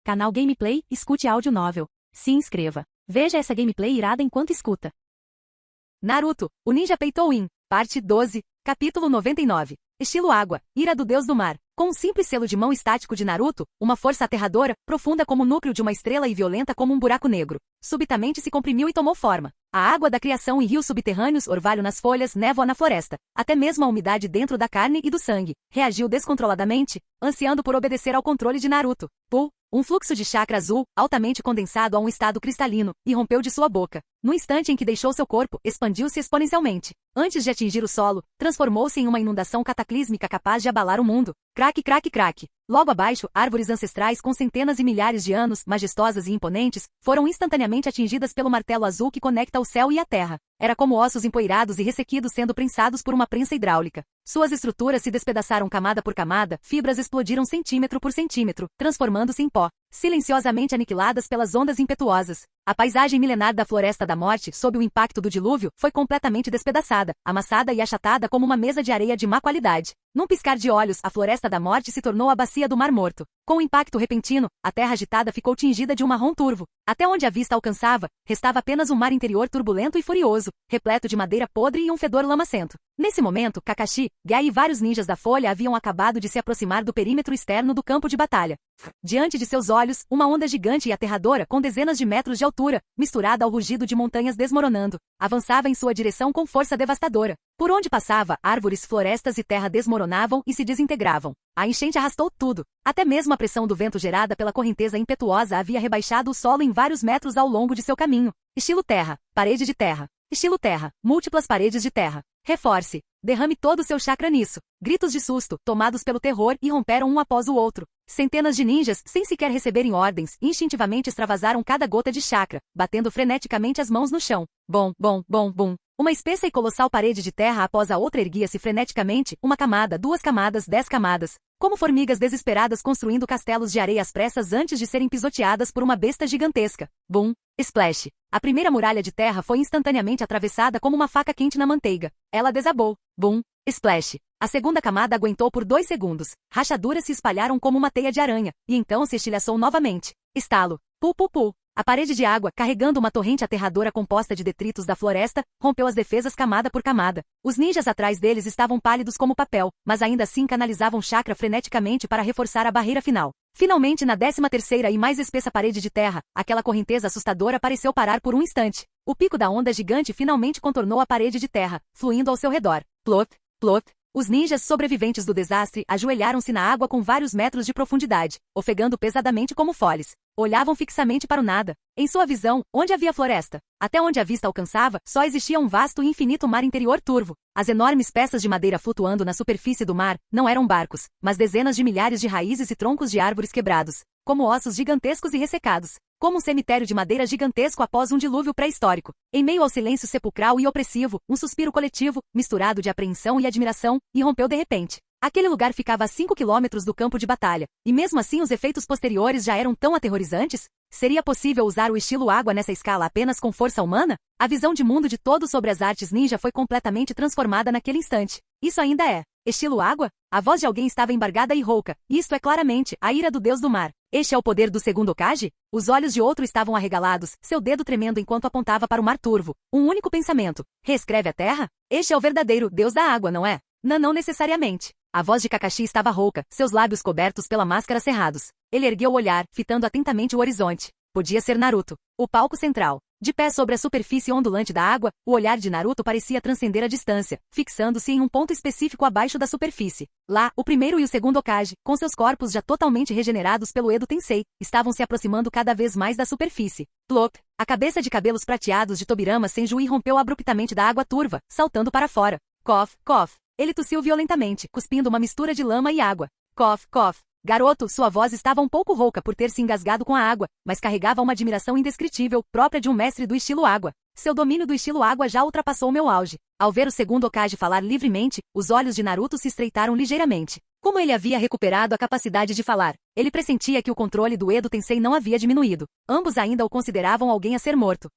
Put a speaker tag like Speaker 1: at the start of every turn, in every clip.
Speaker 1: Canal Gameplay, escute áudio novel. Se inscreva. Veja essa gameplay irada enquanto escuta. Naruto, o Ninja Peitou-in, parte 12, capítulo 99. Estilo água, ira do deus do mar. Com um simples selo de mão estático de Naruto, uma força aterradora, profunda como o núcleo de uma estrela e violenta como um buraco negro, subitamente se comprimiu e tomou forma. A água da criação em rios subterrâneos, orvalho nas folhas, névoa na floresta, até mesmo a umidade dentro da carne e do sangue, reagiu descontroladamente, ansiando por obedecer ao controle de Naruto. Um fluxo de chakra azul, altamente condensado a um estado cristalino, irrompeu de sua boca. No instante em que deixou seu corpo, expandiu-se exponencialmente. Antes de atingir o solo, transformou-se em uma inundação cataclísmica capaz de abalar o mundo. Craque, craque, craque. Logo abaixo, árvores ancestrais com centenas e milhares de anos, majestosas e imponentes, foram instantaneamente atingidas pelo martelo azul que conecta o céu e a terra. Era como ossos empoeirados e ressequidos sendo prensados por uma prensa hidráulica. Suas estruturas se despedaçaram camada por camada, fibras explodiram centímetro por centímetro, transformando-se em pó, silenciosamente aniquiladas pelas ondas impetuosas. A paisagem milenar da Floresta da Morte, sob o impacto do dilúvio, foi completamente despedaçada, amassada e achatada como uma mesa de areia de má qualidade. Num piscar de olhos, a Floresta da Morte se tornou a bacia do Mar Morto. Com o impacto repentino, a terra agitada ficou tingida de um marrom turvo. Até onde a vista alcançava, restava apenas um mar interior turbulento e furioso, repleto de madeira podre e um fedor lamacento. Nesse momento, Kakashi, Gai e vários ninjas da Folha haviam acabado de se aproximar do perímetro externo do campo de batalha. Diante de seus olhos, uma onda gigante e aterradora com dezenas de metros de altura, misturada ao rugido de montanhas desmoronando, avançava em sua direção com força devastadora. Por onde passava, árvores, florestas e terra desmoronavam e se desintegravam. A enchente arrastou tudo. Até mesmo a pressão do vento gerada pela correnteza impetuosa havia rebaixado o solo em vários metros ao longo de seu caminho. Estilo terra, parede de terra. Estilo terra, múltiplas paredes de terra. Reforce. Derrame todo o seu chakra nisso. Gritos de susto, tomados pelo terror, irromperam um após o outro. Centenas de ninjas, sem sequer receberem ordens, instintivamente extravasaram cada gota de chakra, batendo freneticamente as mãos no chão. Bom, bom, bom, bum. Uma espessa e colossal parede de terra após a outra erguia-se freneticamente, uma camada, 2 camadas, 10 camadas, como formigas desesperadas construindo castelos de areia às pressas antes de serem pisoteadas por uma besta gigantesca. Boom! Splash! A primeira muralha de terra foi instantaneamente atravessada como uma faca quente na manteiga. Ela desabou. Boom! Splash! A segunda camada aguentou por 2 segundos. Rachaduras se espalharam como uma teia de aranha, e então se estilhaçou novamente. Estalo. Pu, pu, pu. A parede de água, carregando uma torrente aterradora composta de detritos da floresta, rompeu as defesas camada por camada. Os ninjas atrás deles estavam pálidos como papel, mas ainda assim canalizavam chakra freneticamente para reforçar a barreira final. Finalmente, na 13ª e mais espessa parede de terra, aquela correnteza assustadora pareceu parar por um instante. O pico da onda gigante finalmente contornou a parede de terra, fluindo ao seu redor. Plop, plop. Os ninjas sobreviventes do desastre ajoelharam-se na água com vários metros de profundidade, ofegando pesadamente como foles. Olhavam fixamente para o nada. Em sua visão, onde havia floresta? Até onde a vista alcançava, só existia um vasto e infinito mar interior turvo. As enormes peças de madeira flutuando na superfície do mar não eram barcos, mas dezenas de milhares de raízes e troncos de árvores quebrados, como ossos gigantescos e ressecados. Como um cemitério de madeira gigantesco após um dilúvio pré-histórico. Em meio ao silêncio sepulcral e opressivo, um suspiro coletivo, misturado de apreensão e admiração, irrompeu de repente. Aquele lugar ficava a 5 quilômetros do campo de batalha, e mesmo assim os efeitos posteriores já eram tão aterrorizantes? Seria possível usar o estilo água nessa escala apenas com força humana? A visão de mundo de todos sobre as artes ninja foi completamente transformada naquele instante. Isso ainda é estilo água? A voz de alguém estava embargada e rouca. Isto é claramente a ira do deus do mar. Este é o poder do segundo Hokage? Os olhos de outro estavam arregalados, seu dedo tremendo enquanto apontava para o mar turvo. Um único pensamento. Reescreve a terra? Este é o verdadeiro deus da água, não é? Não necessariamente. A voz de Kakashi estava rouca, seus lábios cobertos pela máscara cerrados. Ele ergueu o olhar, fitando atentamente o horizonte. Podia ser Naruto. O palco central. De pé sobre a superfície ondulante da água, o olhar de Naruto parecia transcender a distância, fixando-se em um ponto específico abaixo da superfície. Lá, o primeiro e o segundo Hokage, com seus corpos já totalmente regenerados pelo Edo Tensei, estavam se aproximando cada vez mais da superfície. Plop! A cabeça de cabelos prateados de Tobirama Senju rompeu abruptamente da água turva, saltando para fora. Cough, cough. Ele tossiu violentamente, cuspindo uma mistura de lama e água. Cough, cough. Garoto, sua voz estava um pouco rouca por ter se engasgado com a água, mas carregava uma admiração indescritível, própria de um mestre do estilo água. Seu domínio do estilo água já ultrapassou meu auge. Ao ver o segundo Hokage falar livremente, os olhos de Naruto se estreitaram ligeiramente. Como ele havia recuperado a capacidade de falar, ele pressentia que o controle do Edo Tensei não havia diminuído. Ambos ainda o consideravam alguém a ser morto.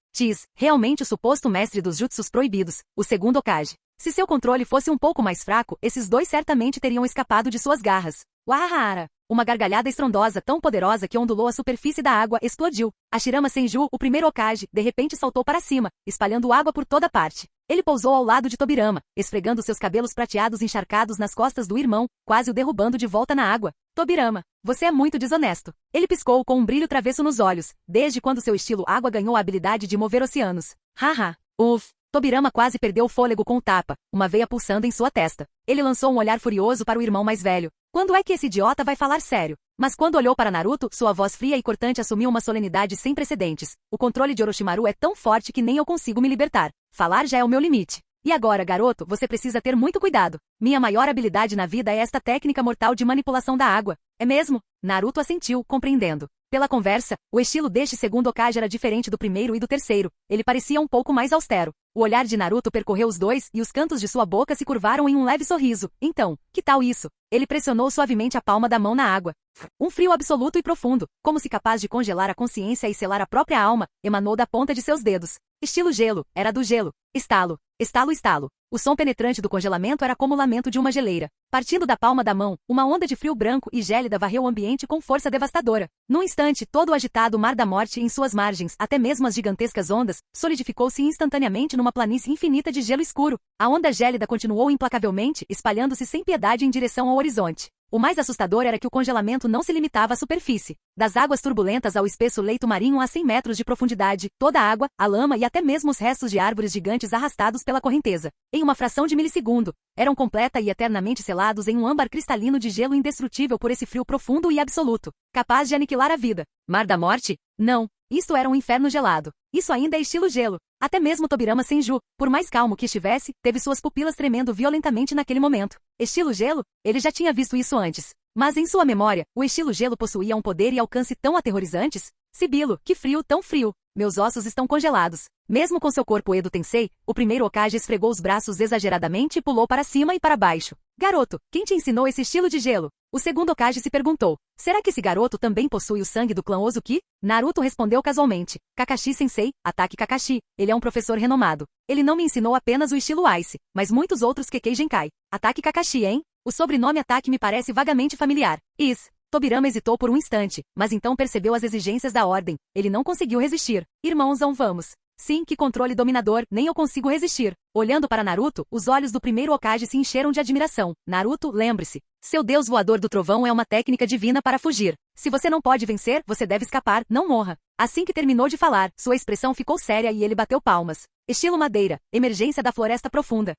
Speaker 1: Realmente o suposto mestre dos jutsus proibidos, o segundo Hokage. Se seu controle fosse um pouco mais fraco, esses dois certamente teriam escapado de suas garras. Wahara! Uma gargalhada estrondosa tão poderosa que ondulou a superfície da água explodiu. Hashirama Senju, o primeiro Hokage, de repente saltou para cima, espalhando água por toda parte. Ele pousou ao lado de Tobirama, esfregando seus cabelos prateados encharcados nas costas do irmão, quase o derrubando de volta na água. Tobirama, você é muito desonesto. Ele piscou com um brilho travesso nos olhos, desde quando seu estilo água ganhou a habilidade de mover oceanos. Haha. Uff. Tobirama quase perdeu o fôlego com o tapa, uma veia pulsando em sua testa. Ele lançou um olhar furioso para o irmão mais velho. Quando é que esse idiota vai falar sério? Mas quando olhou para Naruto, sua voz fria e cortante assumiu uma solenidade sem precedentes. O controle de Orochimaru é tão forte que nem eu consigo me libertar. Falar já é o meu limite. E agora, garoto, você precisa ter muito cuidado. Minha maior habilidade na vida é esta técnica mortal de manipulação da água. É mesmo? Naruto assentiu, compreendendo. Pela conversa, o estilo deste segundo Hokage era diferente do primeiro e do terceiro. Ele parecia um pouco mais austero. O olhar de Naruto percorreu os dois e os cantos de sua boca se curvaram em um leve sorriso. Então, que tal isso? Ele pressionou suavemente a palma da mão na água. Um frio absoluto e profundo, como se capaz de congelar a consciência e selar a própria alma, emanou da ponta de seus dedos. Estilo gelo, era do gelo. Estalo, estalo, estalo. O som penetrante do congelamento era como o lamento de uma geleira. Partindo da palma da mão, uma onda de frio branco e gélida varreu o ambiente com força devastadora. Num instante, todo o agitado mar da morte em suas margens, até mesmo as gigantescas ondas, solidificou-se instantaneamente numa planície infinita de gelo escuro. A onda gélida continuou implacavelmente, espalhando-se sem piedade em direção ao horizonte. O mais assustador era que o congelamento não se limitava à superfície. Das águas turbulentas ao espesso leito marinho a 100 metros de profundidade, toda a água, a lama e até mesmo os restos de árvores gigantes arrastados pela correnteza, em uma fração de milissegundo, eram completa e eternamente selados em um âmbar cristalino de gelo indestrutível por esse frio profundo e absoluto, capaz de aniquilar a vida. Mar da morte? Não. Isto era um inferno gelado. Isso ainda é estilo gelo. Até mesmo Tobirama Senju, por mais calmo que estivesse, teve suas pupilas tremendo violentamente naquele momento. Estilo gelo? Ele já tinha visto isso antes. Mas em sua memória, o estilo gelo possuía um poder e alcance tão aterrorizantes? Sibilo, que frio, tão frio. Meus ossos estão congelados. Mesmo com seu corpo Edo Tensei, o primeiro Hokage esfregou os braços exageradamente e pulou para cima e para baixo. Garoto, quem te ensinou esse estilo de gelo? O segundo Hokage se perguntou. Será que esse garoto também possui o sangue do clã Ozuki? Naruto respondeu casualmente. Kakashi Sensei, ataque Kakashi. Ele é um professor renomado. Ele não me ensinou apenas o estilo Ice, mas muitos outros Kekkei Genkai. Ataque Kakashi, hein? O sobrenome ataque me parece vagamente familiar. Tobirama hesitou por um instante, mas então percebeu as exigências da ordem. Ele não conseguiu resistir. Irmãozão, vamos. Sim, que controle dominador, nem eu consigo resistir. Olhando para Naruto, os olhos do primeiro Hokage se encheram de admiração. Naruto, lembre-se. Seu deus voador do trovão é uma técnica divina para fugir. Se você não pode vencer, você deve escapar, não morra. Assim que terminou de falar, sua expressão ficou séria e ele bateu palmas. Estilo madeira, emergência da floresta profunda.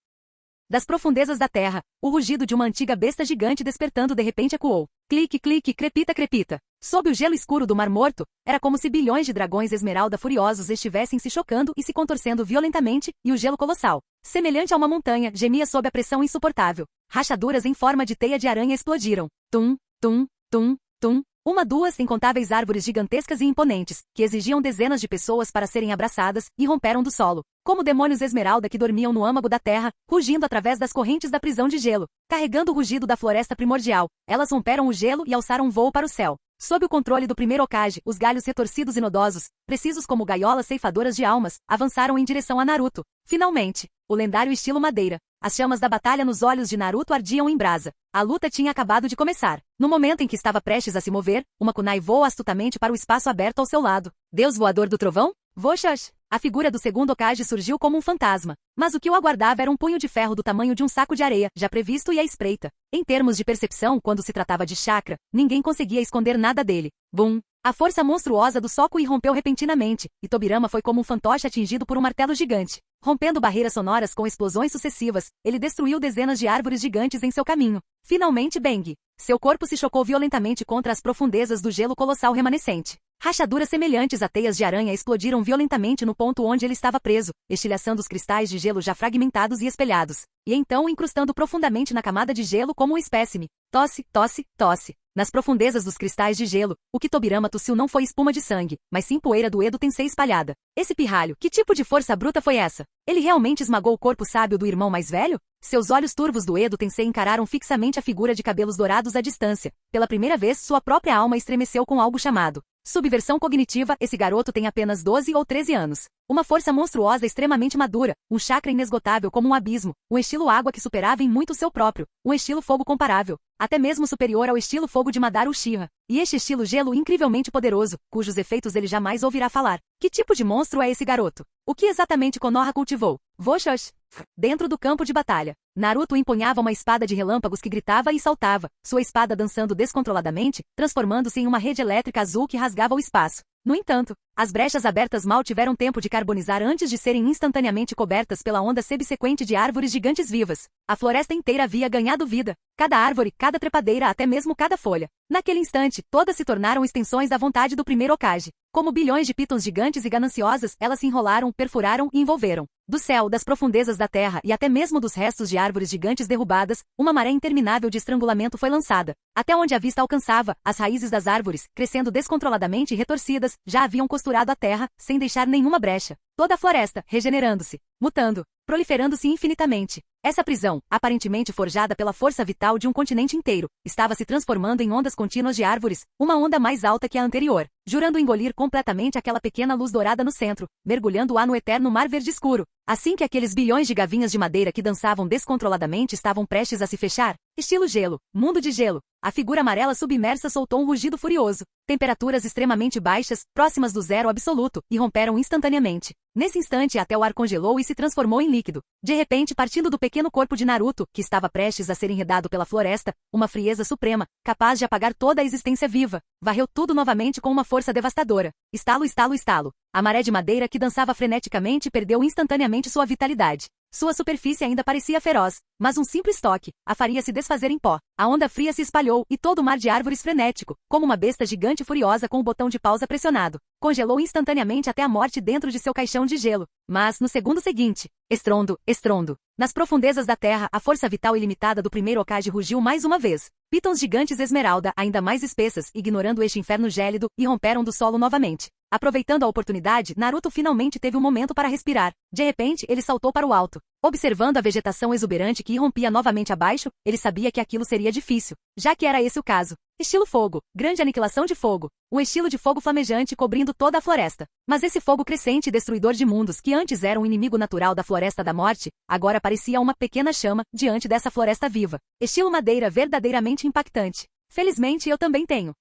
Speaker 1: Das profundezas da terra, o rugido de uma antiga besta gigante despertando de repente ecoou. Clique, clique, crepita, crepita. Sob o gelo escuro do Mar Morto, era como se bilhões de dragões esmeralda furiosos estivessem se chocando e se contorcendo violentamente, e o gelo colossal, semelhante a uma montanha, gemia sob a pressão insuportável. Rachaduras em forma de teia de aranha explodiram. Tum, tum, tum, tum. Duas incontáveis árvores gigantescas e imponentes, que exigiam dezenas de pessoas para serem abraçadas, e romperam do solo, como demônios esmeralda que dormiam no âmago da terra, rugindo através das correntes da prisão de gelo. Carregando o rugido da floresta primordial, elas romperam o gelo e alçaram voo para o céu. Sob o controle do primeiro Hokage, os galhos retorcidos e nodosos, precisos como gaiolas ceifadoras de almas, avançaram em direção a Naruto. Finalmente, o lendário estilo madeira. As chamas da batalha nos olhos de Naruto ardiam em brasa. A luta tinha acabado de começar. No momento em que estava prestes a se mover, uma kunai voou astutamente para o espaço aberto ao seu lado. Deus voador do trovão? Voxash! A figura do segundo Hokage surgiu como um fantasma. Mas o que o aguardava era um punho de ferro do tamanho de um saco de areia, já previsto e à espreita. Em termos de percepção, quando se tratava de chakra, ninguém conseguia esconder nada dele. Bum! A força monstruosa do soco irrompeu repentinamente, e Tobirama foi como um fantoche atingido por um martelo gigante. Rompendo barreiras sonoras com explosões sucessivas, ele destruiu dezenas de árvores gigantes em seu caminho. Finalmente Bang! Seu corpo se chocou violentamente contra as profundezas do gelo colossal remanescente. Rachaduras semelhantes a teias de aranha explodiram violentamente no ponto onde ele estava preso, estilhaçando os cristais de gelo já fragmentados e espelhados, e então incrustando profundamente na camada de gelo como um espécime. Tosse, tosse, tosse. Nas profundezas dos cristais de gelo, o que Tobirama tossiu não foi espuma de sangue, mas sim poeira do Edo Tensei espalhada. Esse pirralho, que tipo de força bruta foi essa? Ele realmente esmagou o corpo sábio do irmão mais velho? Seus olhos turvos do Edo Tensei encararam fixamente a figura de cabelos dourados à distância. Pela primeira vez, sua própria alma estremeceu com algo chamado subversão cognitiva. Esse garoto tem apenas 12 ou 13 anos. Uma força monstruosa extremamente madura, um chakra inesgotável como um abismo, um estilo água que superava em muito seu próprio, um estilo fogo comparável, até mesmo superior ao estilo fogo de Madara Uchiha. E este estilo gelo incrivelmente poderoso, cujos efeitos ele jamais ouvirá falar. Que tipo de monstro é esse garoto? O que exatamente Konoha cultivou? Voshos. Dentro do campo de batalha, Naruto empunhava uma espada de relâmpagos que gritava e saltava, sua espada dançando descontroladamente, transformando-se em uma rede elétrica azul que rasgava o espaço. No entanto, as brechas abertas mal tiveram tempo de carbonizar antes de serem instantaneamente cobertas pela onda subsequente de árvores gigantes vivas. A floresta inteira havia ganhado vida. Cada árvore, cada trepadeira, até mesmo cada folha. Naquele instante, todas se tornaram extensões da vontade do primeiro Hokage. Como bilhões de pitons gigantes e gananciosas, elas se enrolaram, perfuraram e envolveram. Do céu, das profundezas da terra e até mesmo dos restos de árvores gigantes derrubadas, uma maré interminável de estrangulamento foi lançada. Até onde a vista alcançava, as raízes das árvores, crescendo descontroladamente e retorcidas, já haviam costurado a terra, sem deixar nenhuma brecha. Toda a floresta, regenerando-se, mutando, proliferando-se infinitamente. Essa prisão, aparentemente forjada pela força vital de um continente inteiro, estava se transformando em ondas contínuas de árvores, uma onda mais alta que a anterior, jurando engolir completamente aquela pequena luz dourada no centro, mergulhando-a no eterno mar verde escuro. Assim que aqueles bilhões de gavinhas de madeira que dançavam descontroladamente estavam prestes a se fechar, estilo gelo, mundo de gelo, a figura amarela submersa soltou um rugido furioso. Temperaturas extremamente baixas, próximas do zero absoluto, irromperam instantaneamente. Nesse instante até o ar congelou e se transformou em líquido. De repente, partindo do pequeno corpo de Naruto, que estava prestes a ser enredado pela floresta, uma frieza suprema, capaz de apagar toda a existência viva, varreu tudo novamente com uma força devastadora. Estalo, estalo, estalo. A maré de madeira que dançava freneticamente perdeu instantaneamente sua vitalidade. Sua superfície ainda parecia feroz, mas um simples toque a faria se desfazer em pó. A onda fria se espalhou e todo o mar de árvores frenético, como uma besta gigante furiosa com o botão de pausa pressionado, congelou instantaneamente até a morte dentro de seu caixão de gelo. Mas, no segundo seguinte, estrondo, estrondo. Nas profundezas da terra, a força vital ilimitada do primeiro Hokage rugiu mais uma vez. Pitons gigantes esmeralda, ainda mais espessas, ignorando este inferno gélido, irromperam do solo novamente. Aproveitando a oportunidade, Naruto finalmente teve um momento para respirar. De repente, ele saltou para o alto. Observando a vegetação exuberante que irrompia novamente abaixo, ele sabia que aquilo seria difícil, já que era esse o caso. Estilo fogo, grande aniquilação de fogo. Um estilo de fogo flamejante cobrindo toda a floresta. Mas esse fogo crescente e destruidor de mundos que antes era um inimigo natural da Floresta da Morte, agora parecia uma pequena chama diante dessa floresta viva. Estilo madeira verdadeiramente impactante. Felizmente eu também tenho.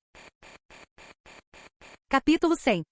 Speaker 1: Capítulo 100.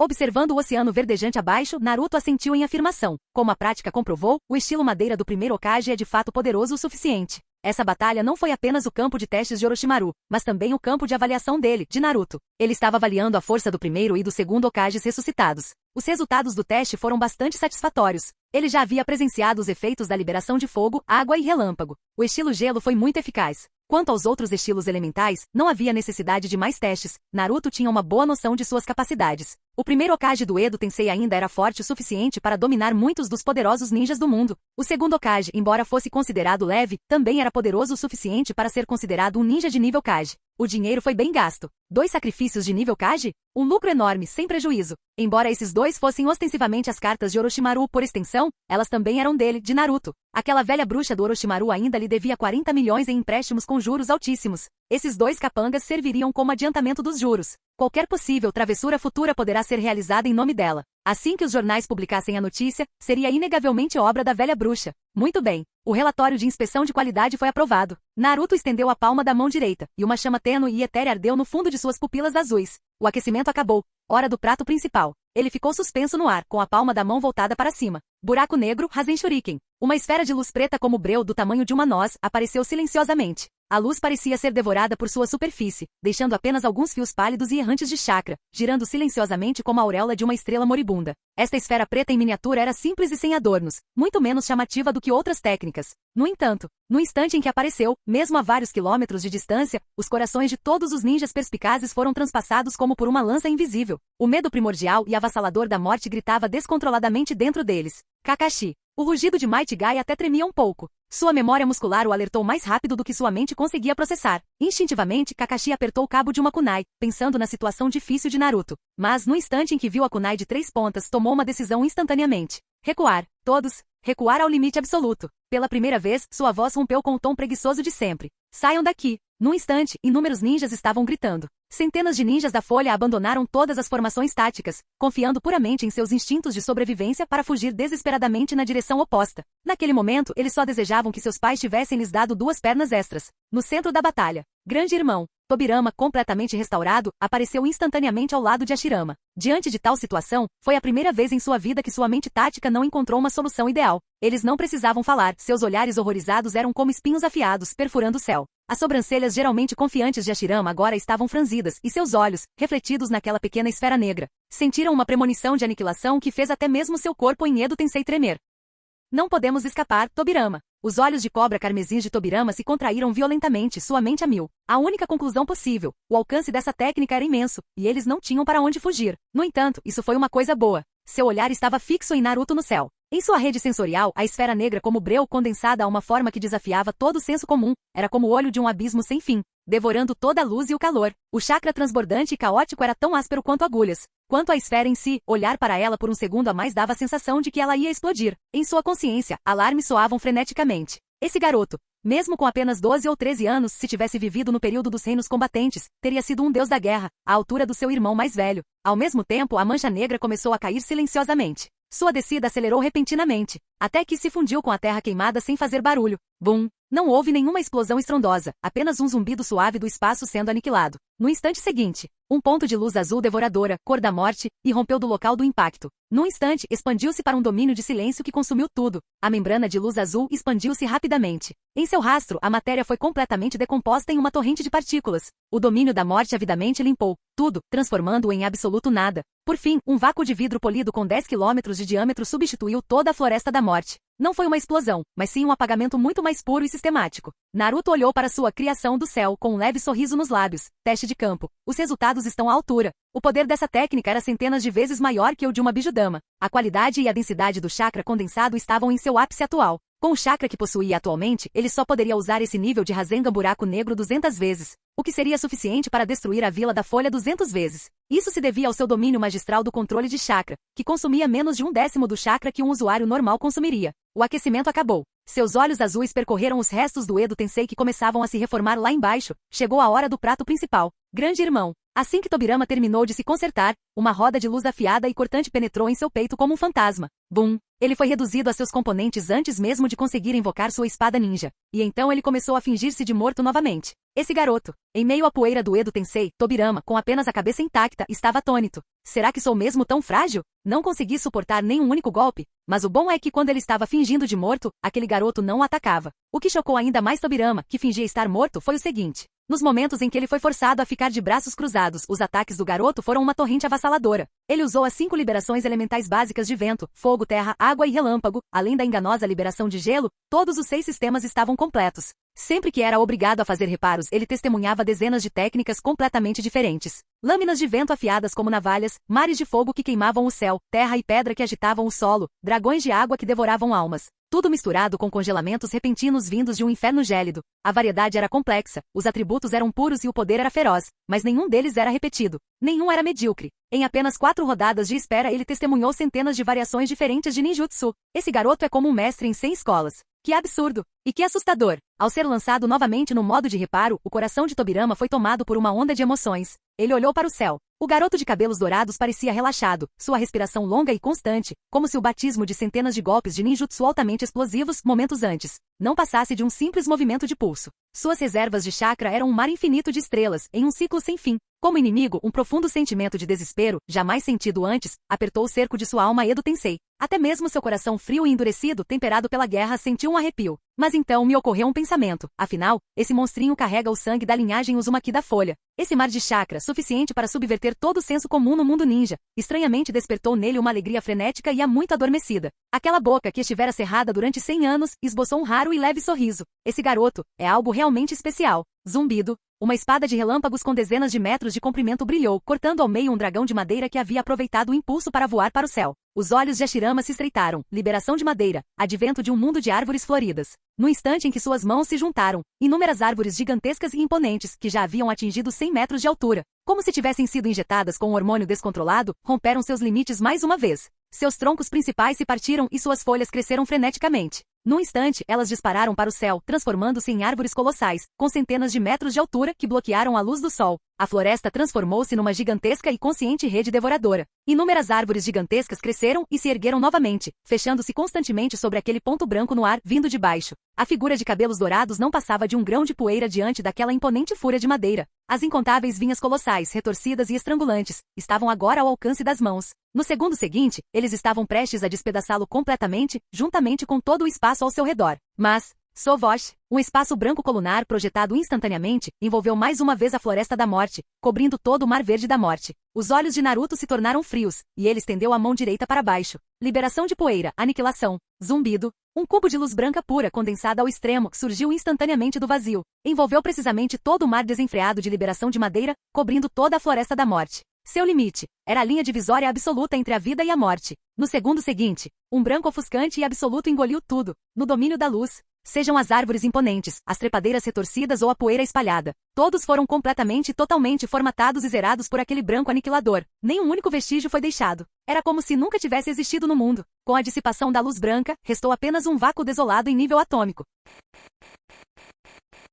Speaker 1: Observando o oceano verdejante abaixo, Naruto assentiu em afirmação. Como a prática comprovou, o estilo madeira do primeiro Hokage é de fato poderoso o suficiente. Essa batalha não foi apenas o campo de testes de Orochimaru, mas também o campo de avaliação dele, de Naruto. Ele estava avaliando a força do primeiro e do segundo Hokages ressuscitados. Os resultados do teste foram bastante satisfatórios. Ele já havia presenciado os efeitos da liberação de fogo, água e relâmpago. O estilo gelo foi muito eficaz. Quanto aos outros estilos elementais, não havia necessidade de mais testes. Naruto tinha uma boa noção de suas capacidades. O primeiro Hokage do Edo Tensei ainda era forte o suficiente para dominar muitos dos poderosos ninjas do mundo. O segundo Hokage, embora fosse considerado leve, também era poderoso o suficiente para ser considerado um ninja de nível Kage. O dinheiro foi bem gasto. 2 sacrifícios de nível Kage? Um lucro enorme, sem prejuízo. Embora esses 2 fossem ostensivamente as cartas de Orochimaru por extensão, elas também eram dele, de Naruto. Aquela velha bruxa do Orochimaru ainda lhe devia 40 milhões em empréstimos com juros altíssimos. Esses 2 capangas serviriam como adiantamento dos juros. Qualquer possível travessura futura poderá ser realizada em nome dela. Assim que os jornais publicassem a notícia, seria inegavelmente obra da velha bruxa. Muito bem. O relatório de inspeção de qualidade foi aprovado. Naruto estendeu a palma da mão direita, e uma chama tênue e etérea ardeu no fundo de suas pupilas azuis. O aquecimento acabou. Hora do prato principal. Ele ficou suspenso no ar, com a palma da mão voltada para cima. Buraco negro, Rasen Shuriken. Uma esfera de luz preta como breu do tamanho de uma noz, apareceu silenciosamente. A luz parecia ser devorada por sua superfície, deixando apenas alguns fios pálidos e errantes de chakra, girando silenciosamente como a auréola de uma estrela moribunda. Esta esfera preta em miniatura era simples e sem adornos, muito menos chamativa do que outras técnicas. No entanto, no instante em que apareceu, mesmo a vários quilômetros de distância, os corações de todos os ninjas perspicazes foram transpassados como por uma lança invisível. O medo primordial e avassalador da morte gritava descontroladamente dentro deles. Kakashi. O rugido de Might Guy até tremia um pouco. Sua memória muscular o alertou mais rápido do que sua mente conseguia processar. Instintivamente, Kakashi apertou o cabo de uma kunai, pensando na situação difícil de Naruto. Mas, no instante em que viu a kunai de 3 pontas, tomou uma decisão instantaneamente. Recuar. Todos. Recuar ao limite absoluto. Pela primeira vez, sua voz rompeu com o tom preguiçoso de sempre. Saiam daqui. Num instante, inúmeros ninjas estavam gritando. Centenas de ninjas da Folha abandonaram todas as formações táticas, confiando puramente em seus instintos de sobrevivência para fugir desesperadamente na direção oposta. Naquele momento, eles só desejavam que seus pais tivessem lhes dado 2 pernas extras. No centro da batalha, Grande Irmão Tobirama, completamente restaurado, apareceu instantaneamente ao lado de Hashirama. Diante de tal situação, foi a primeira vez em sua vida que sua mente tática não encontrou uma solução ideal. Eles não precisavam falar, seus olhares horrorizados eram como espinhos afiados, perfurando o céu. As sobrancelhas geralmente confiantes de Hashirama agora estavam franzidas, e seus olhos, refletidos naquela pequena esfera negra, sentiram uma premonição de aniquilação que fez até mesmo seu corpo em Edo Tensei tremer. Não podemos escapar, Tobirama. Os olhos de cobra carmesins de Tobirama se contraíram violentamente, sua mente a mil. A única conclusão possível, o alcance dessa técnica era imenso, e eles não tinham para onde fugir. No entanto, isso foi uma coisa boa. Seu olhar estava fixo em Naruto no céu. Em sua rede sensorial, a esfera negra como breu condensada a uma forma que desafiava todo o senso comum, era como o olho de um abismo sem fim, devorando toda a luz e o calor. O chakra transbordante e caótico era tão áspero quanto agulhas. Quanto à esfera em si, olhar para ela por um segundo a mais dava a sensação de que ela ia explodir. Em sua consciência, alarmes soavam freneticamente. Esse garoto, mesmo com apenas 12 ou 13 anos, se tivesse vivido no período dos reinos combatentes, teria sido um deus da guerra, à altura do seu irmão mais velho. Ao mesmo tempo, a mancha negra começou a cair silenciosamente. Sua descida acelerou repentinamente, até que se fundiu com a terra queimada sem fazer barulho. Bum! Não houve nenhuma explosão estrondosa, apenas um zumbido suave do espaço sendo aniquilado. No instante seguinte, um ponto de luz azul devoradora, cor da morte, irrompeu do local do impacto. Num instante, expandiu-se para um domínio de silêncio que consumiu tudo. A membrana de luz azul expandiu-se rapidamente. Em seu rastro, a matéria foi completamente decomposta em uma torrente de partículas. O domínio da morte avidamente limpou tudo, transformando-o em absoluto nada. Por fim, um vácuo de vidro polido com 10 quilômetros de diâmetro substituiu toda a floresta da morte. Não foi uma explosão, mas sim um apagamento muito mais puro e sistemático. Naruto olhou para sua criação do céu com um leve sorriso nos lábios. Teste de campo. Os resultados estão à altura. O poder dessa técnica era centenas de vezes maior que o de uma Bijudama. A qualidade e a densidade do chakra condensado estavam em seu ápice atual. Com o chakra que possuía atualmente, ele só poderia usar esse nível de Rasengan Buraco Negro 200 vezes, o que seria suficiente para destruir a Vila da Folha 200 vezes. Isso se devia ao seu domínio magistral do controle de chakra, que consumia menos de 1/10 do chakra que um usuário normal consumiria. O aquecimento acabou. Seus olhos azuis percorreram os restos do Edo Tensei que começavam a se reformar lá embaixo. Chegou a hora do prato principal. Grande Irmão. Assim que Tobirama terminou de se consertar, uma roda de luz afiada e cortante penetrou em seu peito como um fantasma. Bum! Ele foi reduzido a seus componentes antes mesmo de conseguir invocar sua espada ninja. E então ele começou a fingir-se de morto novamente. Esse garoto, em meio à poeira do Edo Tensei, Tobirama, com apenas a cabeça intacta, estava atônito. Será que sou mesmo tão frágil? Não consegui suportar nem um único golpe. Mas o bom é que quando ele estava fingindo de morto, aquele garoto não o atacava. O que chocou ainda mais Tobirama, que fingia estar morto, foi o seguinte. Nos momentos em que ele foi forçado a ficar de braços cruzados, os ataques do garoto foram uma torrente avassaladora. Ele usou as 5 liberações elementais básicas de vento, fogo, terra, água e relâmpago, além da enganosa liberação de gelo, todos os 6 sistemas estavam completos. Sempre que era obrigado a fazer reparos, ele testemunhava dezenas de técnicas completamente diferentes. Lâminas de vento afiadas como navalhas, mares de fogo que queimavam o céu, terra e pedra que agitavam o solo, dragões de água que devoravam almas. Tudo misturado com congelamentos repentinos vindos de um inferno gélido. A variedade era complexa, os atributos eram puros e o poder era feroz, mas nenhum deles era repetido. Nenhum era medíocre. Em apenas 4 rodadas de espera ele testemunhou centenas de variações diferentes de ninjutsu. Esse garoto é como um mestre em 100 escolas. Que absurdo! E que assustador! Ao ser lançado novamente no modo de reparo, o coração de Tobirama foi tomado por uma onda de emoções. Ele olhou para o céu. O garoto de cabelos dourados parecia relaxado, sua respiração longa e constante, como se o batismo de centenas de golpes de ninjutsu altamente explosivos, momentos antes, não passasse de um simples movimento de pulso. Suas reservas de chakra eram um mar infinito de estrelas, em um ciclo sem fim. Como inimigo, um profundo sentimento de desespero, jamais sentido antes, apertou o cerco de sua alma Edo Tensei. Até mesmo seu coração frio e endurecido, temperado pela guerra, sentiu um arrepio. Mas então me ocorreu um pensamento. Afinal, esse monstrinho carrega o sangue da linhagem Uzumaki da Folha. Esse mar de chakra, suficiente para subverter todo o senso comum no mundo ninja, estranhamente despertou nele uma alegria frenética e há muito adormecida. Aquela boca que estivera cerrada durante 100 anos, esboçou um raro e leve sorriso. Esse garoto é algo realmente especial. Zumbido. Uma espada de relâmpagos com dezenas de metros de comprimento brilhou, cortando ao meio um dragão de madeira que havia aproveitado o impulso para voar para o céu. Os olhos de Hashirama se estreitaram. Liberação de madeira. Advento de um mundo de árvores floridas. No instante em que suas mãos se juntaram, inúmeras árvores gigantescas e imponentes, que já haviam atingido 100 metros de altura, como se tivessem sido injetadas com um hormônio descontrolado, romperam seus limites mais uma vez. Seus troncos principais se partiram e suas folhas cresceram freneticamente. Num instante, elas dispararam para o céu, transformando-se em árvores colossais, com centenas de metros de altura que bloquearam a luz do sol. A floresta transformou-se numa gigantesca e consciente rede devoradora. Inúmeras árvores gigantescas cresceram e se ergueram novamente, fechando-se constantemente sobre aquele ponto branco no ar, vindo de baixo. A figura de cabelos dourados não passava de um grão de poeira diante daquela imponente fúria de madeira. As incontáveis vinhas colossais, retorcidas e estrangulantes, estavam agora ao alcance das mãos. No segundo seguinte, eles estavam prestes a despedaçá-lo completamente, juntamente com todo o espaço ao seu redor. Mas, Sovosh, um espaço branco colunar projetado instantaneamente, envolveu mais uma vez a Floresta da Morte, cobrindo todo o Mar Verde da Morte. Os olhos de Naruto se tornaram frios, e ele estendeu a mão direita para baixo. Liberação de poeira, aniquilação, zumbido. Um cubo de luz branca pura condensada ao extremo surgiu instantaneamente do vazio. Envolveu precisamente todo o mar desenfreado de liberação de madeira, cobrindo toda a Floresta da Morte. Seu limite era a linha divisória absoluta entre a vida e a morte. No segundo seguinte, um branco ofuscante e absoluto engoliu tudo, no domínio da luz. Sejam as árvores imponentes, as trepadeiras retorcidas ou a poeira espalhada. Todos foram completamente e totalmente formatados e zerados por aquele branco aniquilador. Nem um único vestígio foi deixado. Era como se nunca tivesse existido no mundo. Com a dissipação da luz branca, restou apenas um vácuo desolado em nível atômico.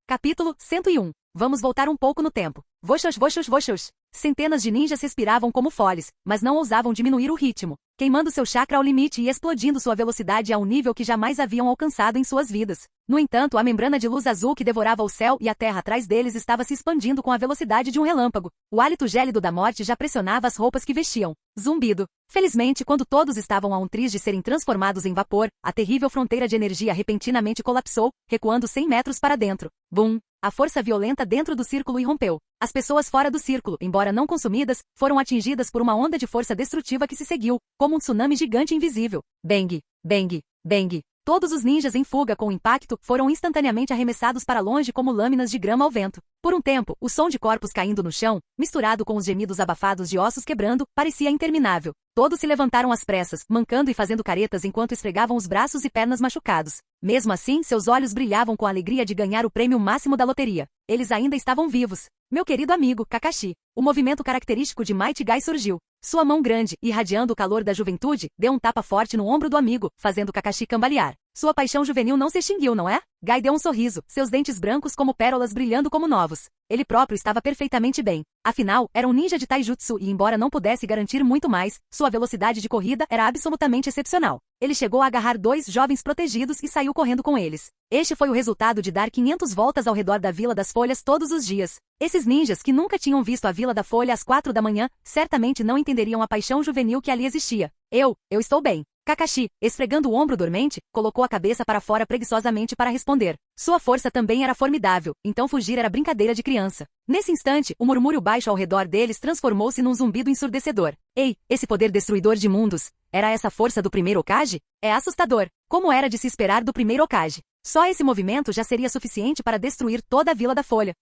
Speaker 1: Capítulo 101. Vamos voltar um pouco no tempo. Voxos, voxos, voxos. Centenas de ninjas respiravam como foles, mas não ousavam diminuir o ritmo, queimando seu chakra ao limite e explodindo sua velocidade a um nível que jamais haviam alcançado em suas vidas. No entanto, a membrana de luz azul que devorava o céu e a terra atrás deles estava se expandindo com a velocidade de um relâmpago. O hálito gélido da morte já pressionava as roupas que vestiam. Zumbido. Felizmente, quando todos estavam a um triz de serem transformados em vapor, a terrível fronteira de energia repentinamente colapsou, recuando 100 metros para dentro. Bum! A força violenta dentro do círculo irrompeu. As pessoas fora do círculo, embora não consumidas, foram atingidas por uma onda de força destrutiva que se seguiu, como um tsunami gigante invisível. Bang! Bang! Bang! Todos os ninjas em fuga com o impacto foram instantaneamente arremessados para longe como lâminas de grama ao vento. Por um tempo, o som de corpos caindo no chão, misturado com os gemidos abafados de ossos quebrando, parecia interminável. Todos se levantaram às pressas, mancando e fazendo caretas enquanto esfregavam os braços e pernas machucados. Mesmo assim, seus olhos brilhavam com a alegria de ganhar o prêmio máximo da loteria. Eles ainda estavam vivos. Meu querido amigo, Kakashi. O movimento característico de Might Guy surgiu. Sua mão grande, irradiando o calor da juventude, deu um tapa forte no ombro do amigo, fazendo Kakashi cambalear. Sua paixão juvenil não se extinguiu, não é? Guy deu um sorriso, seus dentes brancos como pérolas brilhando como novos. Ele próprio estava perfeitamente bem. Afinal, era um ninja de taijutsu e embora não pudesse garantir muito mais, sua velocidade de corrida era absolutamente excepcional. Ele chegou a agarrar 2 jovens protegidos e saiu correndo com eles. Este foi o resultado de dar 500 voltas ao redor da Vila das Folhas todos os dias. Esses ninjas que nunca tinham visto a Vila da Folha às 4 da manhã, certamente não entenderiam a paixão juvenil que ali existia. Eu estou bem. Kakashi, esfregando o ombro dormente, colocou a cabeça para fora preguiçosamente para responder. Sua força também era formidável, então fugir era brincadeira de criança. Nesse instante, o murmúrio baixo ao redor deles transformou-se num zumbido ensurdecedor. Ei, esse poder destruidor de mundos, era essa força do primeiro Hokage? É assustador. Como era de se esperar do primeiro Hokage? Só esse movimento já seria suficiente para destruir toda a Vila da Folha.